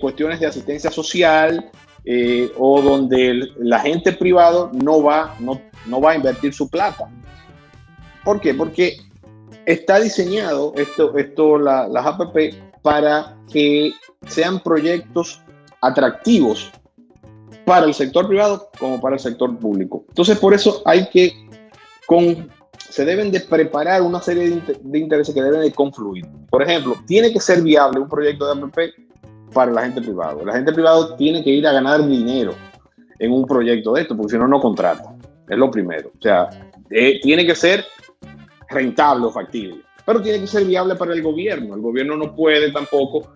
cuestiones de asistencia social o donde el agente privado no va a invertir su plata. ¿Por qué? Porque está diseñado las APP para que sean proyectos atractivos para el sector privado como para el sector público. Entonces, por eso se deben de preparar una serie de intereses que deben de confluir. Por ejemplo, tiene que ser viable un proyecto de APP para el agente privado. El agente privado tiene que ir a ganar dinero en un proyecto de esto, porque si no, no contrata. Es lo primero. O sea, tiene que ser rentable o factible, pero tiene que ser viable para el gobierno. El gobierno no puede tampoco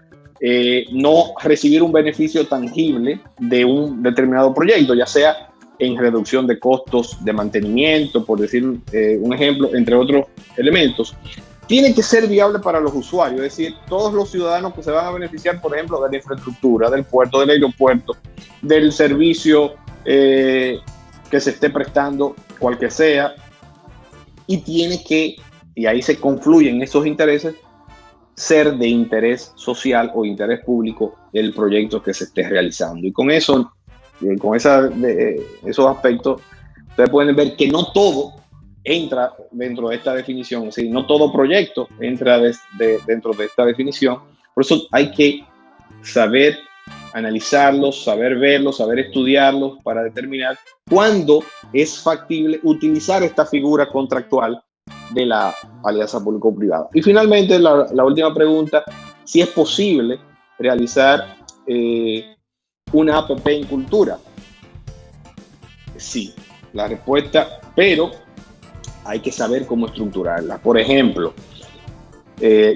no recibir un beneficio tangible de un determinado proyecto, ya sea en reducción de costos de mantenimiento, por decir un ejemplo, entre otros elementos. Tiene que ser viable para los usuarios, es decir, todos los ciudadanos que se van a beneficiar, por ejemplo, de la infraestructura, del puerto, del aeropuerto, del servicio que se esté prestando, cual que sea, y tiene que, y ahí se confluyen esos intereses, ser de interés social o interés público el proyecto que se esté realizando. Y con eso, esos aspectos, ustedes pueden ver que no todo entra dentro de esta definición, es decir, no todo proyecto entra dentro de esta definición. Por eso hay que saber analizarlos, saber verlos, saber estudiarlos para determinar cuándo es factible utilizar esta figura contractual de la alianza público-privada. Y finalmente, la última pregunta, si es posible realizar una APP en cultura. Sí, la respuesta, pero hay que saber cómo estructurarla. Por ejemplo,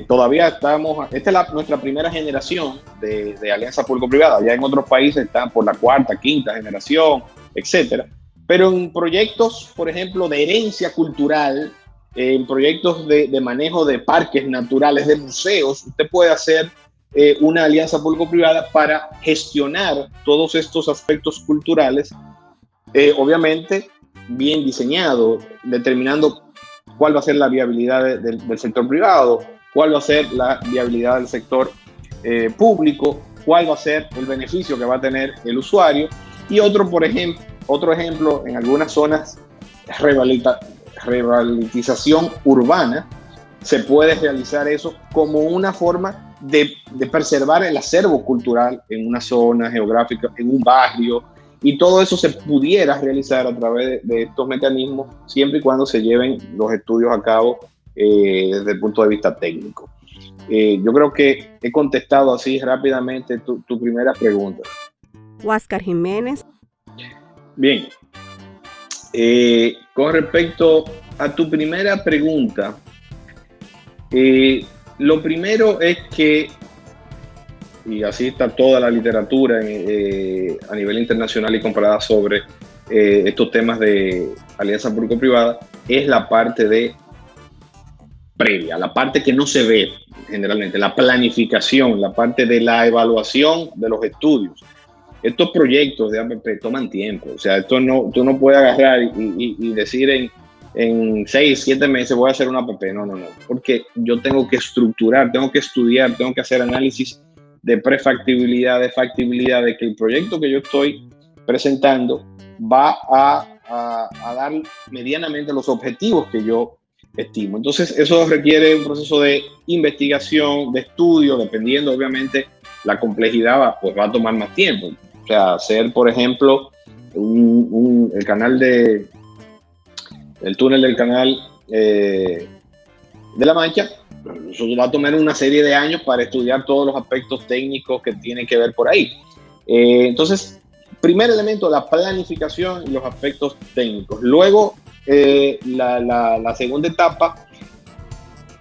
Todavía estamos, esta es nuestra primera generación de alianza público-privada. Ya en otros países están por la cuarta, quinta generación, etcétera. Pero en proyectos, por ejemplo, de herencia cultural, en proyectos de manejo de parques naturales, de museos, usted puede hacer una alianza público-privada para gestionar todos estos aspectos culturales, obviamente bien diseñado, determinando cuál va a ser la viabilidad del sector privado, cuál va a ser la viabilidad del sector público, cuál va a ser el beneficio que va a tener el usuario. Y otro ejemplo, en algunas zonas, revitalización urbana, se puede realizar eso como una forma de preservar el acervo cultural en una zona geográfica, en un barrio, y todo eso se pudiera realizar a través de estos mecanismos, siempre y cuando se lleven los estudios a cabo desde el punto de vista técnico. Yo creo que he contestado así rápidamente tu primera pregunta. Huáscar Jiménez. Bien. Con respecto a tu primera pregunta, lo primero es que, y así está toda la literatura a nivel internacional y comparada sobre estos temas de alianza público-privada, es la parte previa, la parte que no se ve generalmente, la planificación, la parte de la evaluación de los estudios. Estos proyectos de APP toman tiempo, o sea, tú no puedes agarrar y decir en 6, 7 meses voy a hacer una APP, no, porque yo tengo que estructurar, tengo que estudiar, tengo que hacer análisis de prefactibilidad, de factibilidad, de que el proyecto que yo estoy presentando va a dar medianamente los objetivos que yo estimo. Entonces, eso requiere un proceso de investigación, de estudio, dependiendo, obviamente, la complejidad va a tomar más tiempo. O sea, hacer, por ejemplo, el túnel del canal de la Mancha, eso va a tomar una serie de años para estudiar todos los aspectos técnicos que tienen que ver por ahí. Entonces, primer elemento, la planificación y los aspectos técnicos. Luego, la segunda etapa,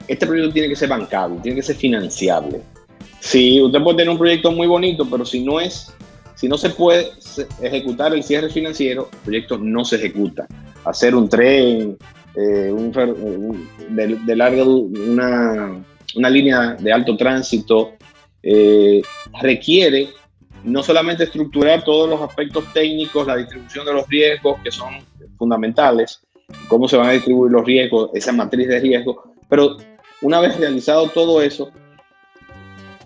este proyecto tiene que ser bancable, tiene que ser financiable. Si usted puede tener un proyecto muy bonito, pero si no se puede ejecutar el cierre financiero, el proyecto no se ejecuta. Hacer un tren, de larga, una línea de alto tránsito, requiere no solamente estructurar todos los aspectos técnicos, la distribución de los riesgos, que son fundamentales, cómo se van a distribuir los riesgos, esa matriz de riesgo, pero una vez realizado todo eso,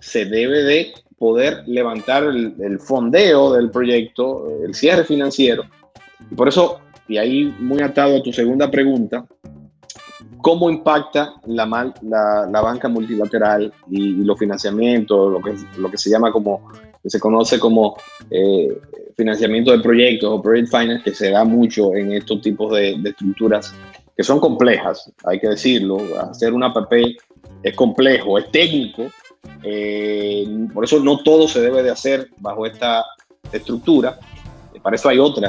se debe de poder levantar el fondeo del proyecto, el cierre financiero. Y por eso, y ahí muy atado a tu segunda pregunta, ¿cómo impacta la banca multilateral y los financiamientos, lo que se llama que se conoce como financiamiento de proyectos o project finance, que se da mucho en estos tipos de estructuras que son complejas, hay que decirlo? Hacer una APP es complejo, es técnico, por eso no todo se debe de hacer bajo esta estructura. Para eso hay otro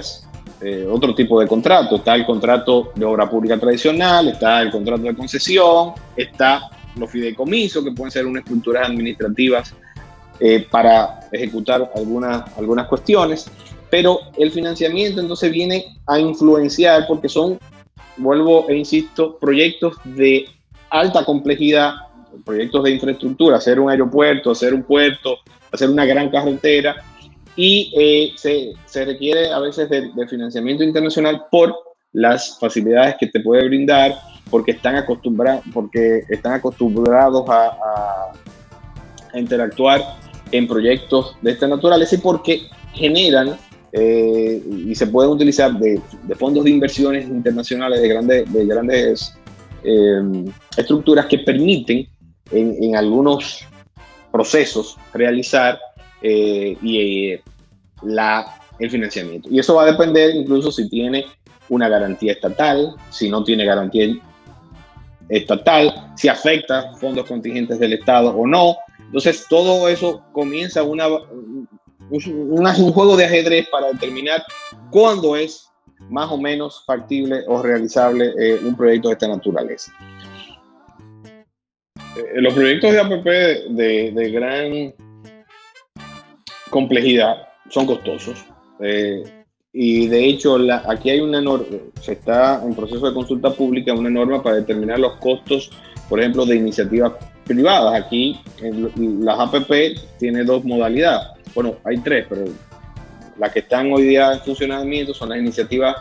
tipo de contrato. Está el contrato de obra pública tradicional, está el contrato de concesión, está los fideicomisos, que pueden ser unas estructuras administrativas para ejecutar algunas cuestiones, pero el financiamiento entonces viene a influenciar, porque son, vuelvo e insisto, proyectos de alta complejidad, proyectos de infraestructura, hacer un aeropuerto, hacer un puerto, hacer una gran carretera, y se requiere a veces de financiamiento internacional por las facilidades que te puede brindar, porque están acostumbrados a interactuar en proyectos de esta naturaleza, y porque generan y se pueden utilizar de fondos de inversiones internacionales de grandes estructuras que permiten en algunos procesos realizar el financiamiento. Y eso va a depender incluso si tiene una garantía estatal, si no tiene garantía estatal, si afecta fondos contingentes del Estado o no. Entonces todo eso comienza un juego de ajedrez para determinar cuándo es más o menos factible o realizable un proyecto de esta naturaleza. Los proyectos de APP de gran complejidad son costosos. Y de hecho, aquí hay una norma, se está en proceso de consulta pública, una norma para determinar los costos, por ejemplo, de iniciativas privadas. Aquí las APP tienen dos modalidades. Bueno, hay tres, pero las que están hoy día en funcionamiento son las iniciativas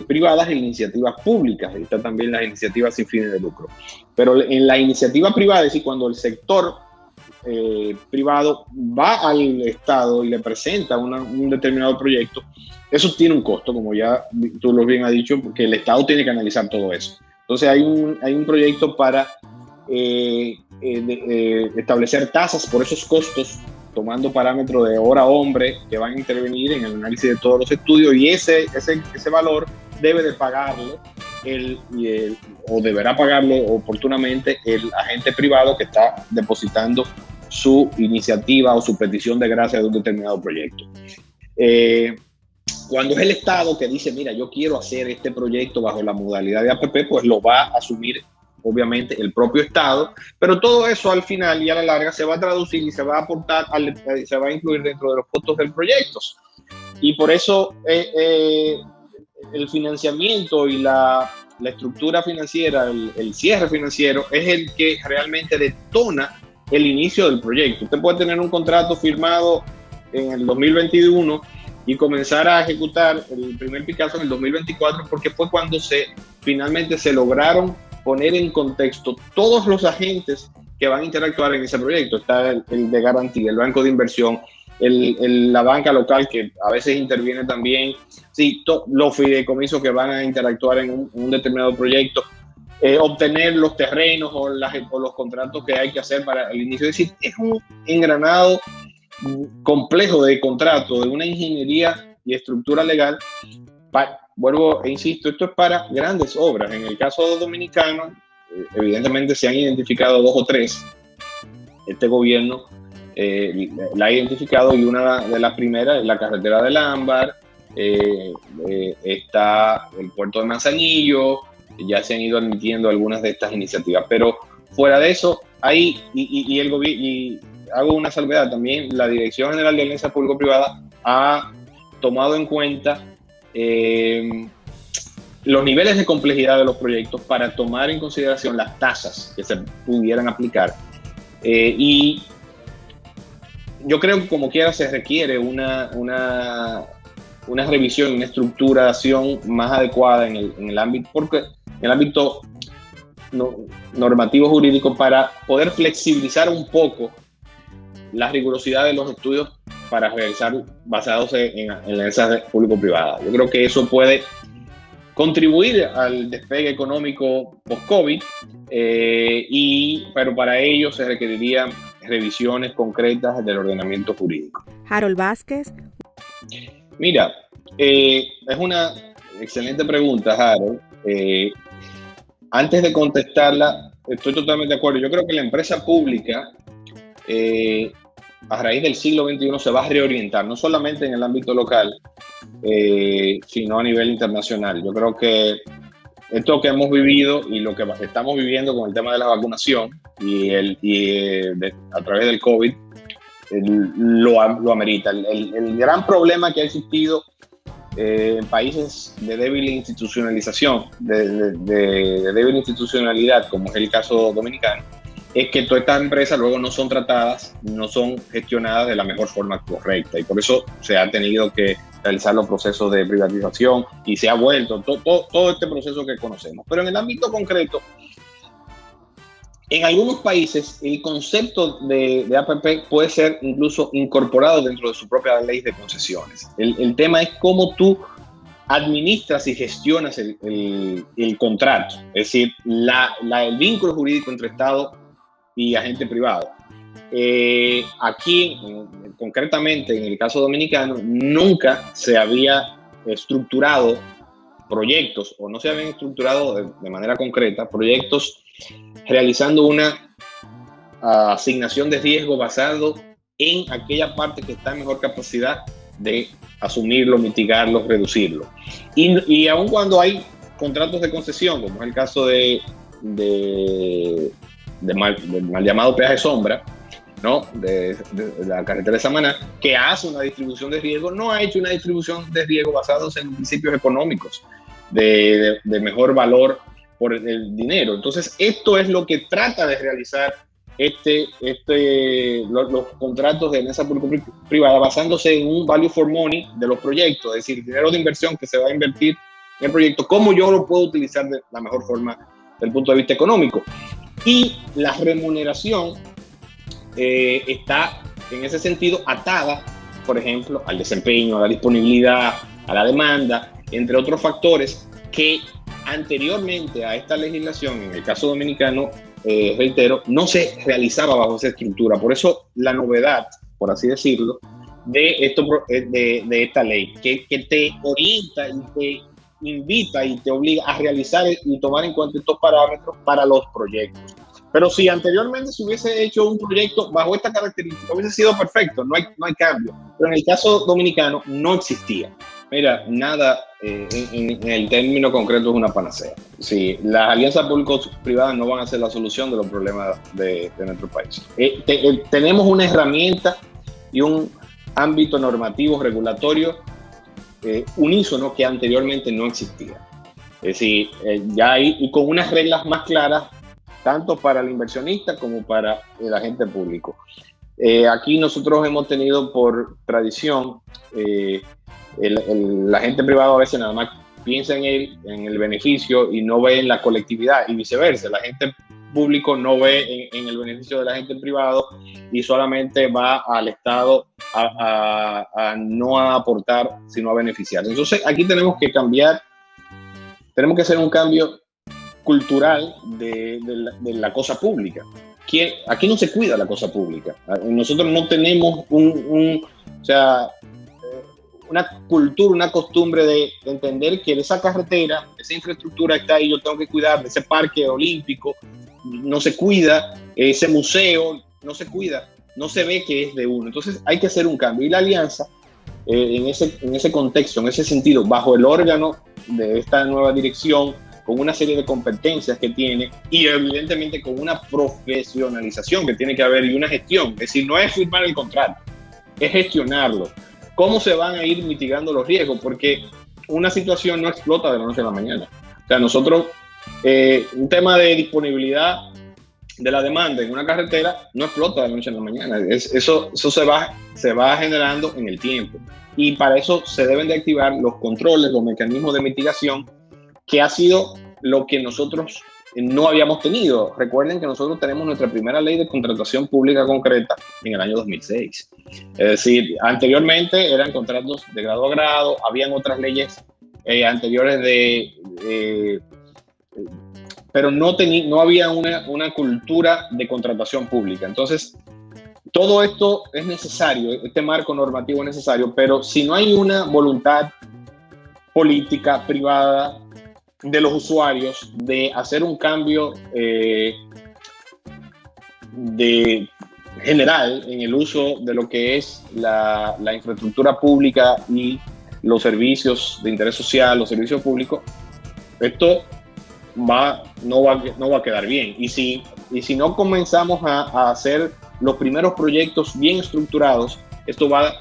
privadas y iniciativas públicas. Y están también las iniciativas sin fines de lucro. Pero en la iniciativa privada, es decir, cuando el sector privado va al Estado y le presenta un determinado proyecto, eso tiene un costo, como ya tú lo bien has dicho, porque el Estado tiene que analizar todo eso. Entonces hay un proyecto para establecer tasas por esos costos, tomando parámetros de hora hombre que van a intervenir en el análisis de todos los estudios, y ese valor debe de pagarlo o deberá pagarlo oportunamente el agente privado que está depositando su iniciativa o su petición de gracia de un determinado proyecto. Cuando es el Estado que dice, mira, yo quiero hacer este proyecto bajo la modalidad de APP, pues lo va a asumir obviamente el propio Estado, pero todo eso al final y a la larga se va a traducir y se va a aportar, se va a incluir dentro de los costos del proyecto. Y por eso el financiamiento y la estructura financiera, el cierre financiero, es el que realmente detona el inicio del proyecto. Usted puede tener un contrato firmado en el 2021 y comenzar a ejecutar el primer Picasso en el 2024, porque fue cuando finalmente se lograron poner en contexto todos los agentes que van a interactuar en ese proyecto. Está el de garantía, el banco de inversión, la banca local que a veces interviene también, sí, los fideicomisos que van a interactuar en un determinado proyecto, obtener los terrenos o los contratos que hay que hacer para el inicio. Es decir, es un engranado complejo de contrato, de una ingeniería y estructura legal. Vuelvo e insisto, esto es para grandes obras. En el caso dominicano, evidentemente se han identificado 2 o 3. Este gobierno la ha identificado, y una de las primeras es la carretera del Ámbar, está el puerto de Manzanillo. Ya se han ido admitiendo algunas de estas iniciativas, pero fuera de eso, hay, y hago una salvedad también, la Dirección General de Alianza Público-Privada ha tomado en cuenta los niveles de complejidad de los proyectos para tomar en consideración las tasas que se pudieran aplicar. Y yo creo que como quiera se requiere una revisión, una estructuración más adecuada en el ámbito, porque en el ámbito normativo jurídico, para poder flexibilizar un poco la rigurosidad de los estudios para realizar basados en la alianza público-privada. Yo creo que eso puede contribuir al despegue económico post-COVID, pero para ello se requerirían revisiones concretas del ordenamiento jurídico. Harold Vázquez. Mira, es una excelente pregunta, Harold. Antes de contestarla, estoy totalmente de acuerdo. Yo creo que la empresa pública, a raíz del siglo XXI, se va a reorientar, no solamente en el ámbito local, sino a nivel internacional. Yo creo que esto que hemos vivido y lo que estamos viviendo con el tema de la vacunación a través del COVID, lo amerita. El gran problema que ha existido en países de débil institucionalización, de débil institucionalidad, como es el caso dominicano, es que todas estas empresas luego no son tratadas, no son gestionadas de la mejor forma correcta, y por eso se ha tenido que realizar los procesos de privatización y se ha vuelto todo este proceso que conocemos. Pero en el ámbito concreto, en algunos países el concepto de APP puede ser incluso incorporado dentro de su propia ley de concesiones. El tema es cómo tú administras y gestionas el contrato, es decir, el vínculo jurídico entre Estado y agente privado. Aquí, concretamente en el caso dominicano, nunca se había estructurado proyectos, o no se habían estructurado de manera concreta proyectos realizando una asignación de riesgo basado en aquella parte que está en mejor capacidad de asumirlo, mitigarlo, reducirlo. Y aun cuando hay contratos de concesión, como es el caso de del mal llamado peaje sombra, ¿no? De la carretera de Samaná, que hace una distribución de riesgo, no ha hecho una distribución de riesgo basados en principios económicos de mejor valor por el dinero. Entonces, esto es lo que trata de realizar los contratos de alianza público-privada, basándose en un value for money de los proyectos, es decir, dinero de inversión que se va a invertir en el proyecto, cómo yo lo puedo utilizar de la mejor forma desde el punto de vista económico. Y la remuneración está en ese sentido atada, por ejemplo, al desempeño, a la disponibilidad, a la demanda, entre otros factores que anteriormente a esta legislación, en el caso dominicano, reitero, no se realizaba bajo esa estructura. Por eso la novedad, por así decirlo, de esta ley, que te orienta y te invita y te obliga a realizar y tomar en cuenta estos parámetros para los proyectos. Pero si anteriormente se hubiese hecho un proyecto bajo esta característica, hubiese sido perfecto, no hay cambio. Pero en el caso dominicano no existía. Mira, nada en el término concreto es una panacea. Sí, las alianzas público-privadas no van a ser la solución de los problemas de nuestro país. Tenemos una herramienta y un ámbito normativo regulatorio unísono que anteriormente no existía. Es decir, ya hay, y con unas reglas más claras, tanto para el inversionista como para el agente público. Aquí nosotros hemos tenido por tradición, el agente privado a veces nada más piensa en el beneficio y no ve en la colectividad, y viceversa. El agente público no ve en el beneficio del agente privado y solamente va al Estado a no a aportar, sino a beneficiar. Entonces aquí tenemos que cambiar, tenemos que hacer un cambio cultural de la cosa pública. Aquí no se cuida la cosa pública. Nosotros no tenemos una cultura, una costumbre de entender que esa carretera, esa infraestructura está ahí, yo tengo que cuidar de ese parque olímpico, no se cuida, ese museo no se cuida, no se ve que es de uno. Entonces hay que hacer un cambio. Y la alianza, en ese contexto, en ese sentido, bajo el órgano de esta nueva dirección, con una serie de competencias que tiene y evidentemente con una profesionalización que tiene que haber y una gestión. Es decir, no es firmar el contrato, es gestionarlo. ¿Cómo se van a ir mitigando los riesgos? Porque una situación no explota de la noche a la mañana. O sea, nosotros, un tema de disponibilidad de la demanda en una carretera no explota de la noche a la mañana. Eso se va generando en el tiempo. Y para eso se deben de activar los controles, los mecanismos de mitigación, que ha sido lo que nosotros no habíamos tenido. Recuerden que nosotros tenemos nuestra primera ley de contratación pública concreta en el año 2006. Es decir, anteriormente eran contratos de grado a grado, habían otras leyes anteriores pero no había una cultura de contratación pública. Entonces, todo esto es necesario, este marco normativo es necesario, pero si no hay una voluntad política, privada, de los usuarios de hacer un cambio de general en el uso de lo que es la infraestructura pública y los servicios de interés social, los servicios públicos, esto no va a quedar bien. Y si no comenzamos a hacer los primeros proyectos bien estructurados, esto va a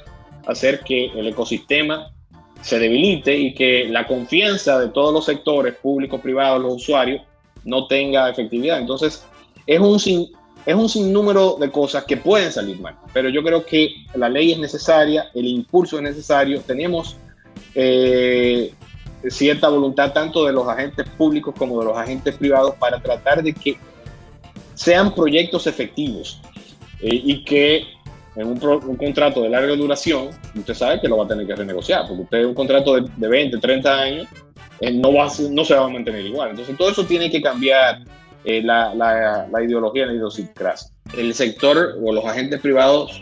hacer que el ecosistema se debilite y que la confianza de todos los sectores públicos, privados, los usuarios, no tenga efectividad. Entonces, es un sinnúmero de cosas que pueden salir mal, pero yo creo que la ley es necesaria, el impulso es necesario, tenemos cierta voluntad tanto de los agentes públicos como de los agentes privados para tratar de que sean proyectos efectivos y que en un contrato de larga duración, usted sabe que lo va a tener que renegociar, porque usted un contrato de 20, 30 años no se va a mantener igual. Entonces todo eso tiene que cambiar la ideología, la idiosincrasia. El sector o los agentes privados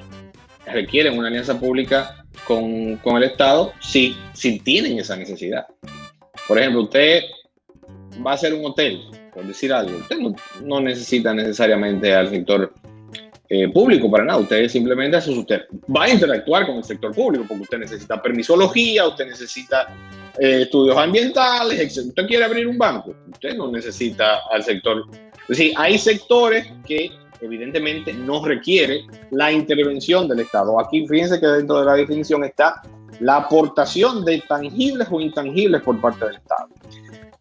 requieren una alianza pública con el Estado si tienen esa necesidad. Por ejemplo, usted va a hacer un hotel, por decir algo, usted no necesita necesariamente al sector público para nada. Usted simplemente usted va a interactuar con el sector público porque usted necesita permisología, usted necesita estudios ambientales, etc. Usted quiere abrir un banco, usted no necesita al sector Es decir, hay sectores que evidentemente no requiere la intervención del Estado. Aquí fíjense que dentro de la definición está la aportación de tangibles o intangibles por parte del Estado,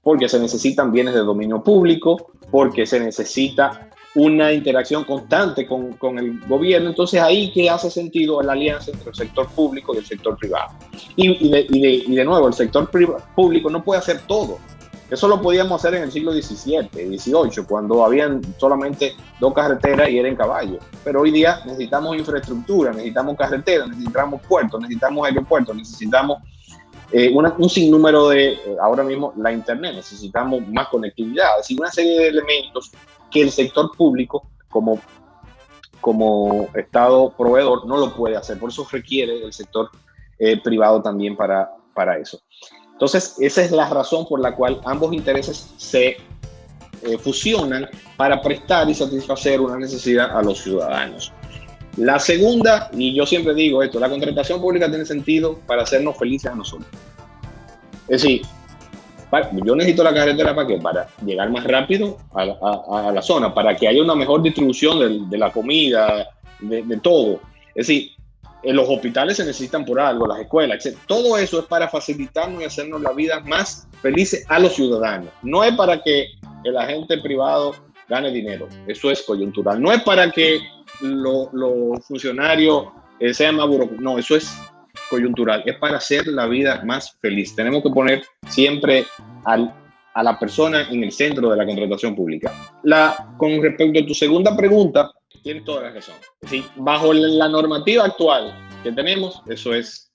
porque se necesitan bienes de dominio público, porque se necesita una interacción constante con el gobierno. Entonces ahí que hace sentido la alianza entre el sector público y el sector privado. Y de nuevo, el sector público no puede hacer todo. Eso lo podíamos hacer en el siglo XVII, XVIII, cuando habían solamente 2 carreteras y era en caballo. Pero hoy día necesitamos infraestructura, necesitamos carreteras, necesitamos puertos, necesitamos aeropuertos, necesitamos un sinnúmero de, ahora mismo, la internet, necesitamos más conectividad. Es decir, una serie de elementos que el sector público, como Estado proveedor, no lo puede hacer. Por eso requiere el sector privado también para eso. Entonces, esa es la razón por la cual ambos intereses se fusionan para prestar y satisfacer una necesidad a los ciudadanos. La segunda, y yo siempre digo esto, la contratación pública tiene sentido para hacernos felices a nosotros. Es decir, yo necesito la carretera ¿para qué? Para llegar más rápido a la zona, para que haya una mejor distribución de la comida, de todo. Es decir, los hospitales se necesitan por algo, las escuelas, etc. Todo eso es para facilitarnos y hacernos la vida más felices a los ciudadanos. No es para que el agente privado gane dinero, eso es coyuntural. No es para que los funcionarios sean más burocráticos, no, eso es coyuntural. Es para hacer la vida más feliz. Tenemos que poner siempre a la persona en el centro de la contratación pública. Con respecto a tu segunda pregunta, tienes toda la razón. Sí, bajo la normativa actual que tenemos, eso es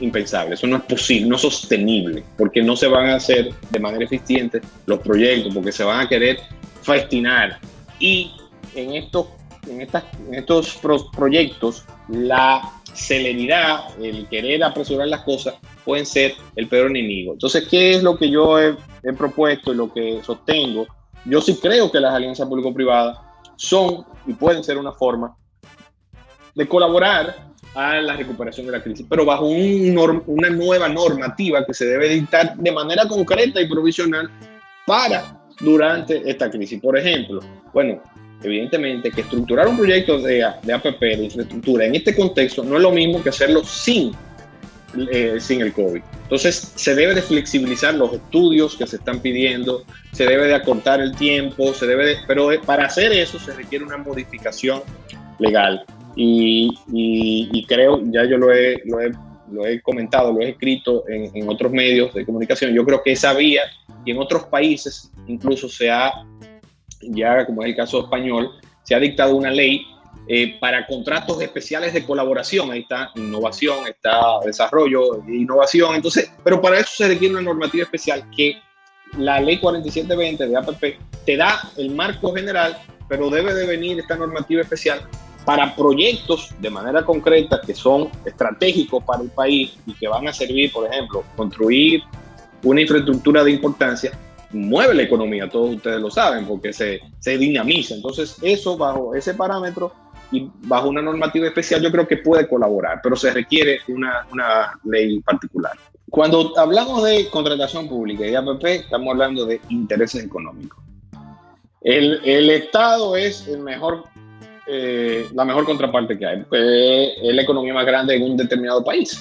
impensable, eso no es posible, no es sostenible, porque no se van a hacer de manera eficiente los proyectos, porque se van a querer festinar. Y en estos proyectos, la celeridad, el querer apresurar las cosas, pueden ser el peor enemigo. Entonces, ¿qué es lo que yo he propuesto y lo que sostengo? Yo sí creo que las alianzas público-privadas son y pueden ser una forma de colaborar a la recuperación de la crisis, pero bajo una nueva normativa que se debe dictar de manera concreta y provisional durante esta crisis. Por ejemplo, bueno, evidentemente que estructurar un proyecto de APP, de infraestructura, en este contexto no es lo mismo que hacerlo sin el COVID. Entonces, se debe de flexibilizar los estudios que se están pidiendo, se debe de acortar el tiempo, pero para hacer eso se requiere una modificación legal. Y creo, ya yo lo he comentado, lo he escrito en otros medios de comunicación, yo creo que esa vía, y en otros países incluso ya como es el caso español, se ha dictado una ley para contratos especiales de colaboración. Ahí está innovación, está desarrollo e innovación. Entonces, pero para eso se requiere una normativa especial que la ley 4720 de APP te da el marco general, pero debe de venir esta normativa especial para proyectos de manera concreta que son estratégicos para el país y que van a servir, por ejemplo, construir una infraestructura de importancia. Mueve la economía, todos ustedes lo saben, porque se dinamiza. Entonces, eso bajo ese parámetro y bajo una normativa especial yo creo que puede colaborar, pero se requiere una ley particular. Cuando hablamos de contratación pública y de APP, estamos hablando de intereses económicos. El Estado es la mejor contraparte que hay, porque es la economía más grande en un determinado país,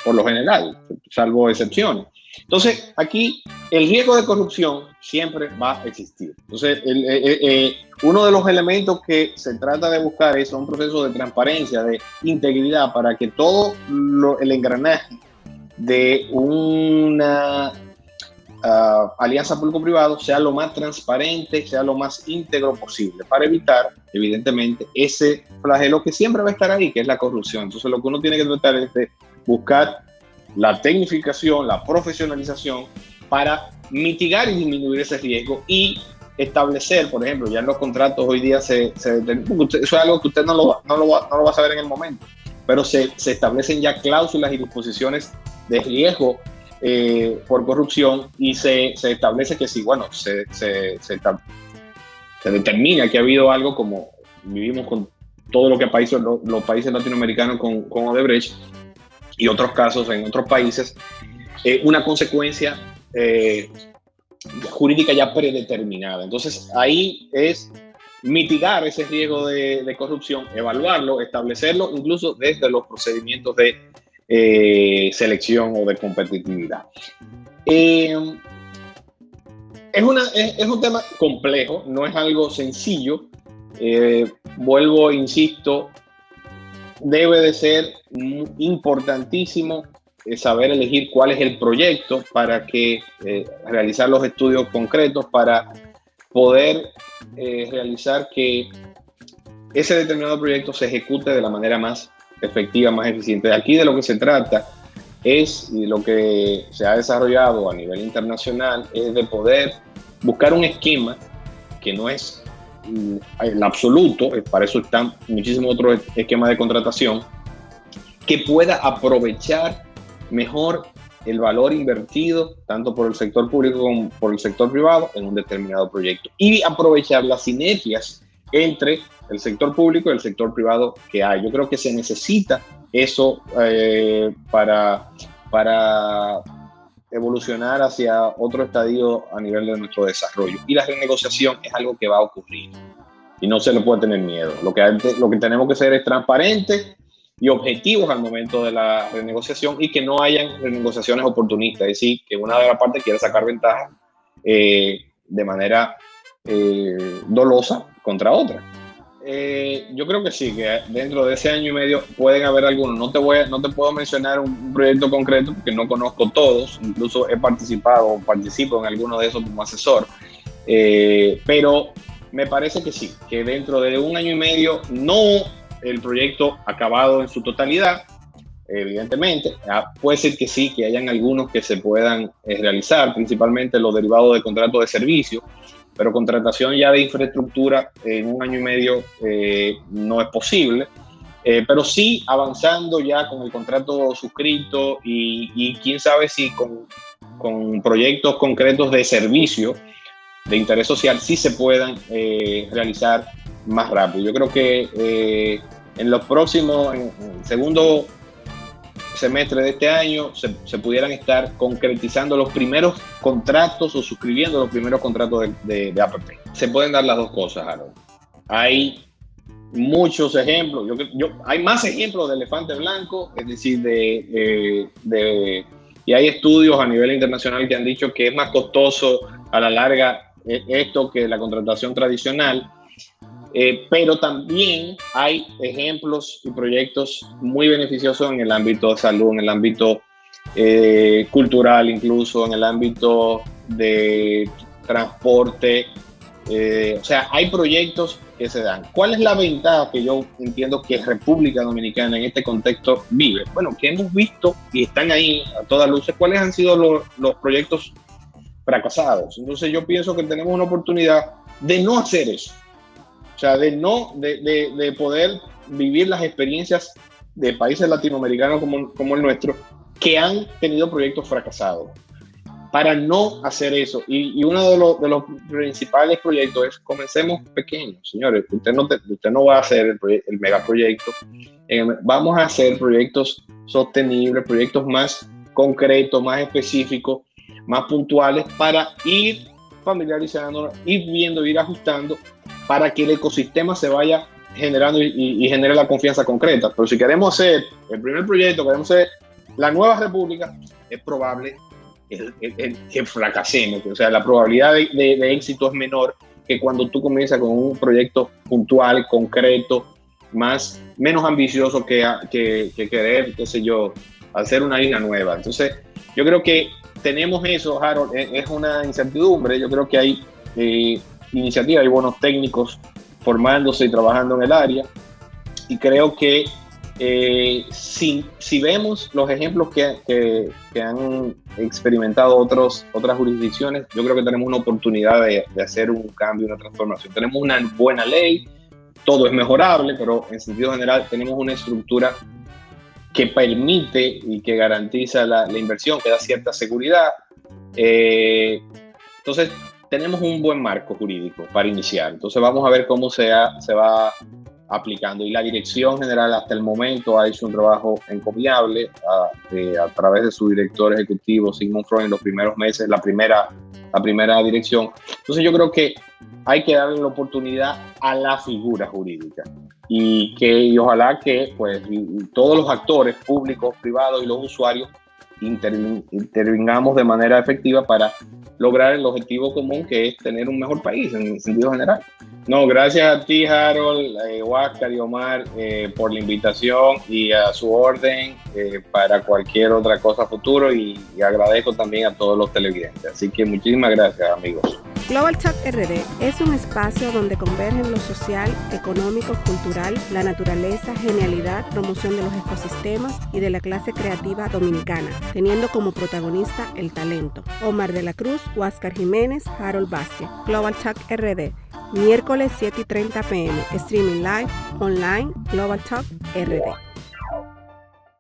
por lo general, salvo excepciones. Entonces, aquí el riesgo de corrupción siempre va a existir. Entonces, uno de los elementos que se trata de buscar es un proceso de transparencia, de integridad, para que todo el engranaje de una alianza público-privado sea lo más transparente, sea lo más íntegro posible, para evitar, evidentemente, ese flagelo que siempre va a estar ahí, que es la corrupción. Entonces, lo que uno tiene que tratar es de buscar la tecnificación, la profesionalización para mitigar y disminuir ese riesgo y establecer, por ejemplo, ya en los contratos hoy día eso es algo que usted no lo va a saber en el momento, pero se establecen ya cláusulas y disposiciones de riesgo por corrupción y se establece que si, bueno, se determina que ha habido algo, como vivimos con todo lo que los países latinoamericanos con Odebrecht, y otros casos en otros países, una consecuencia jurídica ya predeterminada. Entonces, ahí es mitigar ese riesgo de corrupción, evaluarlo, establecerlo, incluso desde los procedimientos de selección o de competitividad. Es un tema complejo, no es algo sencillo. Vuelvo, insisto, debe de ser importantísimo saber elegir cuál es el proyecto para realizar los estudios concretos para poder realizar que ese determinado proyecto se ejecute de la manera más efectiva, más eficiente. Aquí de lo que se trata es, y lo que se ha desarrollado a nivel internacional, es de poder buscar un esquema que no es el absoluto, para eso están muchísimos otros esquemas de contratación, que pueda aprovechar mejor el valor invertido tanto por el sector público como por el sector privado en un determinado proyecto y aprovechar las sinergias entre el sector público y el sector privado que hay. Yo creo que se necesita eso para evolucionar hacia otro estadio a nivel de nuestro desarrollo. Y la renegociación es algo que va a ocurrir y no se le puede tener miedo. Lo que tenemos que ser es transparentes y objetivos al momento de la renegociación y que no hayan renegociaciones oportunistas, es decir, que una de las partes quiera sacar ventaja de manera dolosa contra otra. Yo creo que sí, que dentro de ese año y medio pueden haber algunos. No te puedo mencionar un proyecto concreto porque no conozco todos, incluso he participo en alguno de esos como asesor, pero me parece que sí, que dentro de un año y medio, no el proyecto acabado en su totalidad, evidentemente, puede ser que sí, que hayan algunos que se puedan realizar, principalmente los derivados de contratos de servicio, pero contratación ya de infraestructura en un año y medio no es posible, pero sí avanzando ya con el contrato suscrito y quién sabe si con proyectos concretos de servicio de interés social sí se puedan realizar más rápido. Yo creo que en el segundo semestre de este año se pudieran estar concretizando los primeros contratos o suscribiendo los primeros contratos de APP. Se pueden dar las dos cosas, Harold. Hay muchos ejemplos. Hay más ejemplos de elefante blanco, es decir, y hay estudios a nivel internacional que han dicho que es más costoso a la larga esto que la contratación tradicional. Pero también hay ejemplos y proyectos muy beneficiosos en el ámbito de salud, en el ámbito cultural, incluso en el ámbito de transporte. O sea, hay proyectos que se dan. ¿Cuál es la ventaja que yo entiendo que República Dominicana en este contexto vive? Bueno, que hemos visto y están ahí a todas luces cuáles han sido los proyectos fracasados. Entonces yo pienso que tenemos una oportunidad de no hacer eso. O sea, de poder vivir las experiencias de países latinoamericanos como el nuestro, que han tenido proyectos fracasados, para no hacer eso. Y uno de los principales proyectos es: comencemos pequeños, señores. Usted no va a hacer el megaproyecto. Vamos a hacer proyectos sostenibles, proyectos más concretos, más específicos, más puntuales, para ir familiarizándonos, ir ajustando, para que el ecosistema se vaya generando y genere la confianza concreta. Pero si queremos hacer el primer proyecto, queremos hacer la nueva república, es probable que fracasemos. O sea, la probabilidad de éxito es menor que cuando tú comienzas con un proyecto puntual, concreto, menos ambicioso que querer, qué sé yo, hacer una isla nueva. Entonces, yo creo que tenemos eso, Harold, es una incertidumbre. Yo creo que hay iniciativas, hay buenos técnicos formándose y trabajando en el área, y creo que si vemos los ejemplos que han experimentado otras jurisdicciones, yo creo que tenemos una oportunidad de hacer un cambio, una transformación. Tenemos una buena ley, todo es mejorable, pero en sentido general tenemos una estructura que permite y que garantiza la inversión, que da cierta seguridad. Entonces, tenemos un buen marco jurídico para iniciar. Entonces, vamos a ver cómo se va aplicando. Y la dirección general hasta el momento ha hecho un trabajo encomiable a través de su director ejecutivo, Sigmund Freud, en los primeros meses, la primera dirección. Entonces yo creo que hay que darle la oportunidad a la figura jurídica y ojalá que pues todos los actores públicos, privados y los usuarios intervengamos de manera efectiva para lograr el objetivo común, que es tener un mejor país en sentido general. No, gracias a ti, Harold, Huáscar y Omar, por la invitación y a su orden para cualquier otra cosa futuro, y agradezco también a todos los televidentes. Así que muchísimas gracias, amigos. Global Talk RD es un espacio donde convergen lo social, económico, cultural, la naturaleza, genialidad, promoción de los ecosistemas y de la clase creativa dominicana, teniendo como protagonista el talento. Omar de la Cruz, Huáscar Jiménez, Harold Vázquez. Global Talk RD, miércoles 7:30 p.m. Streaming live, online, Global Talk RD.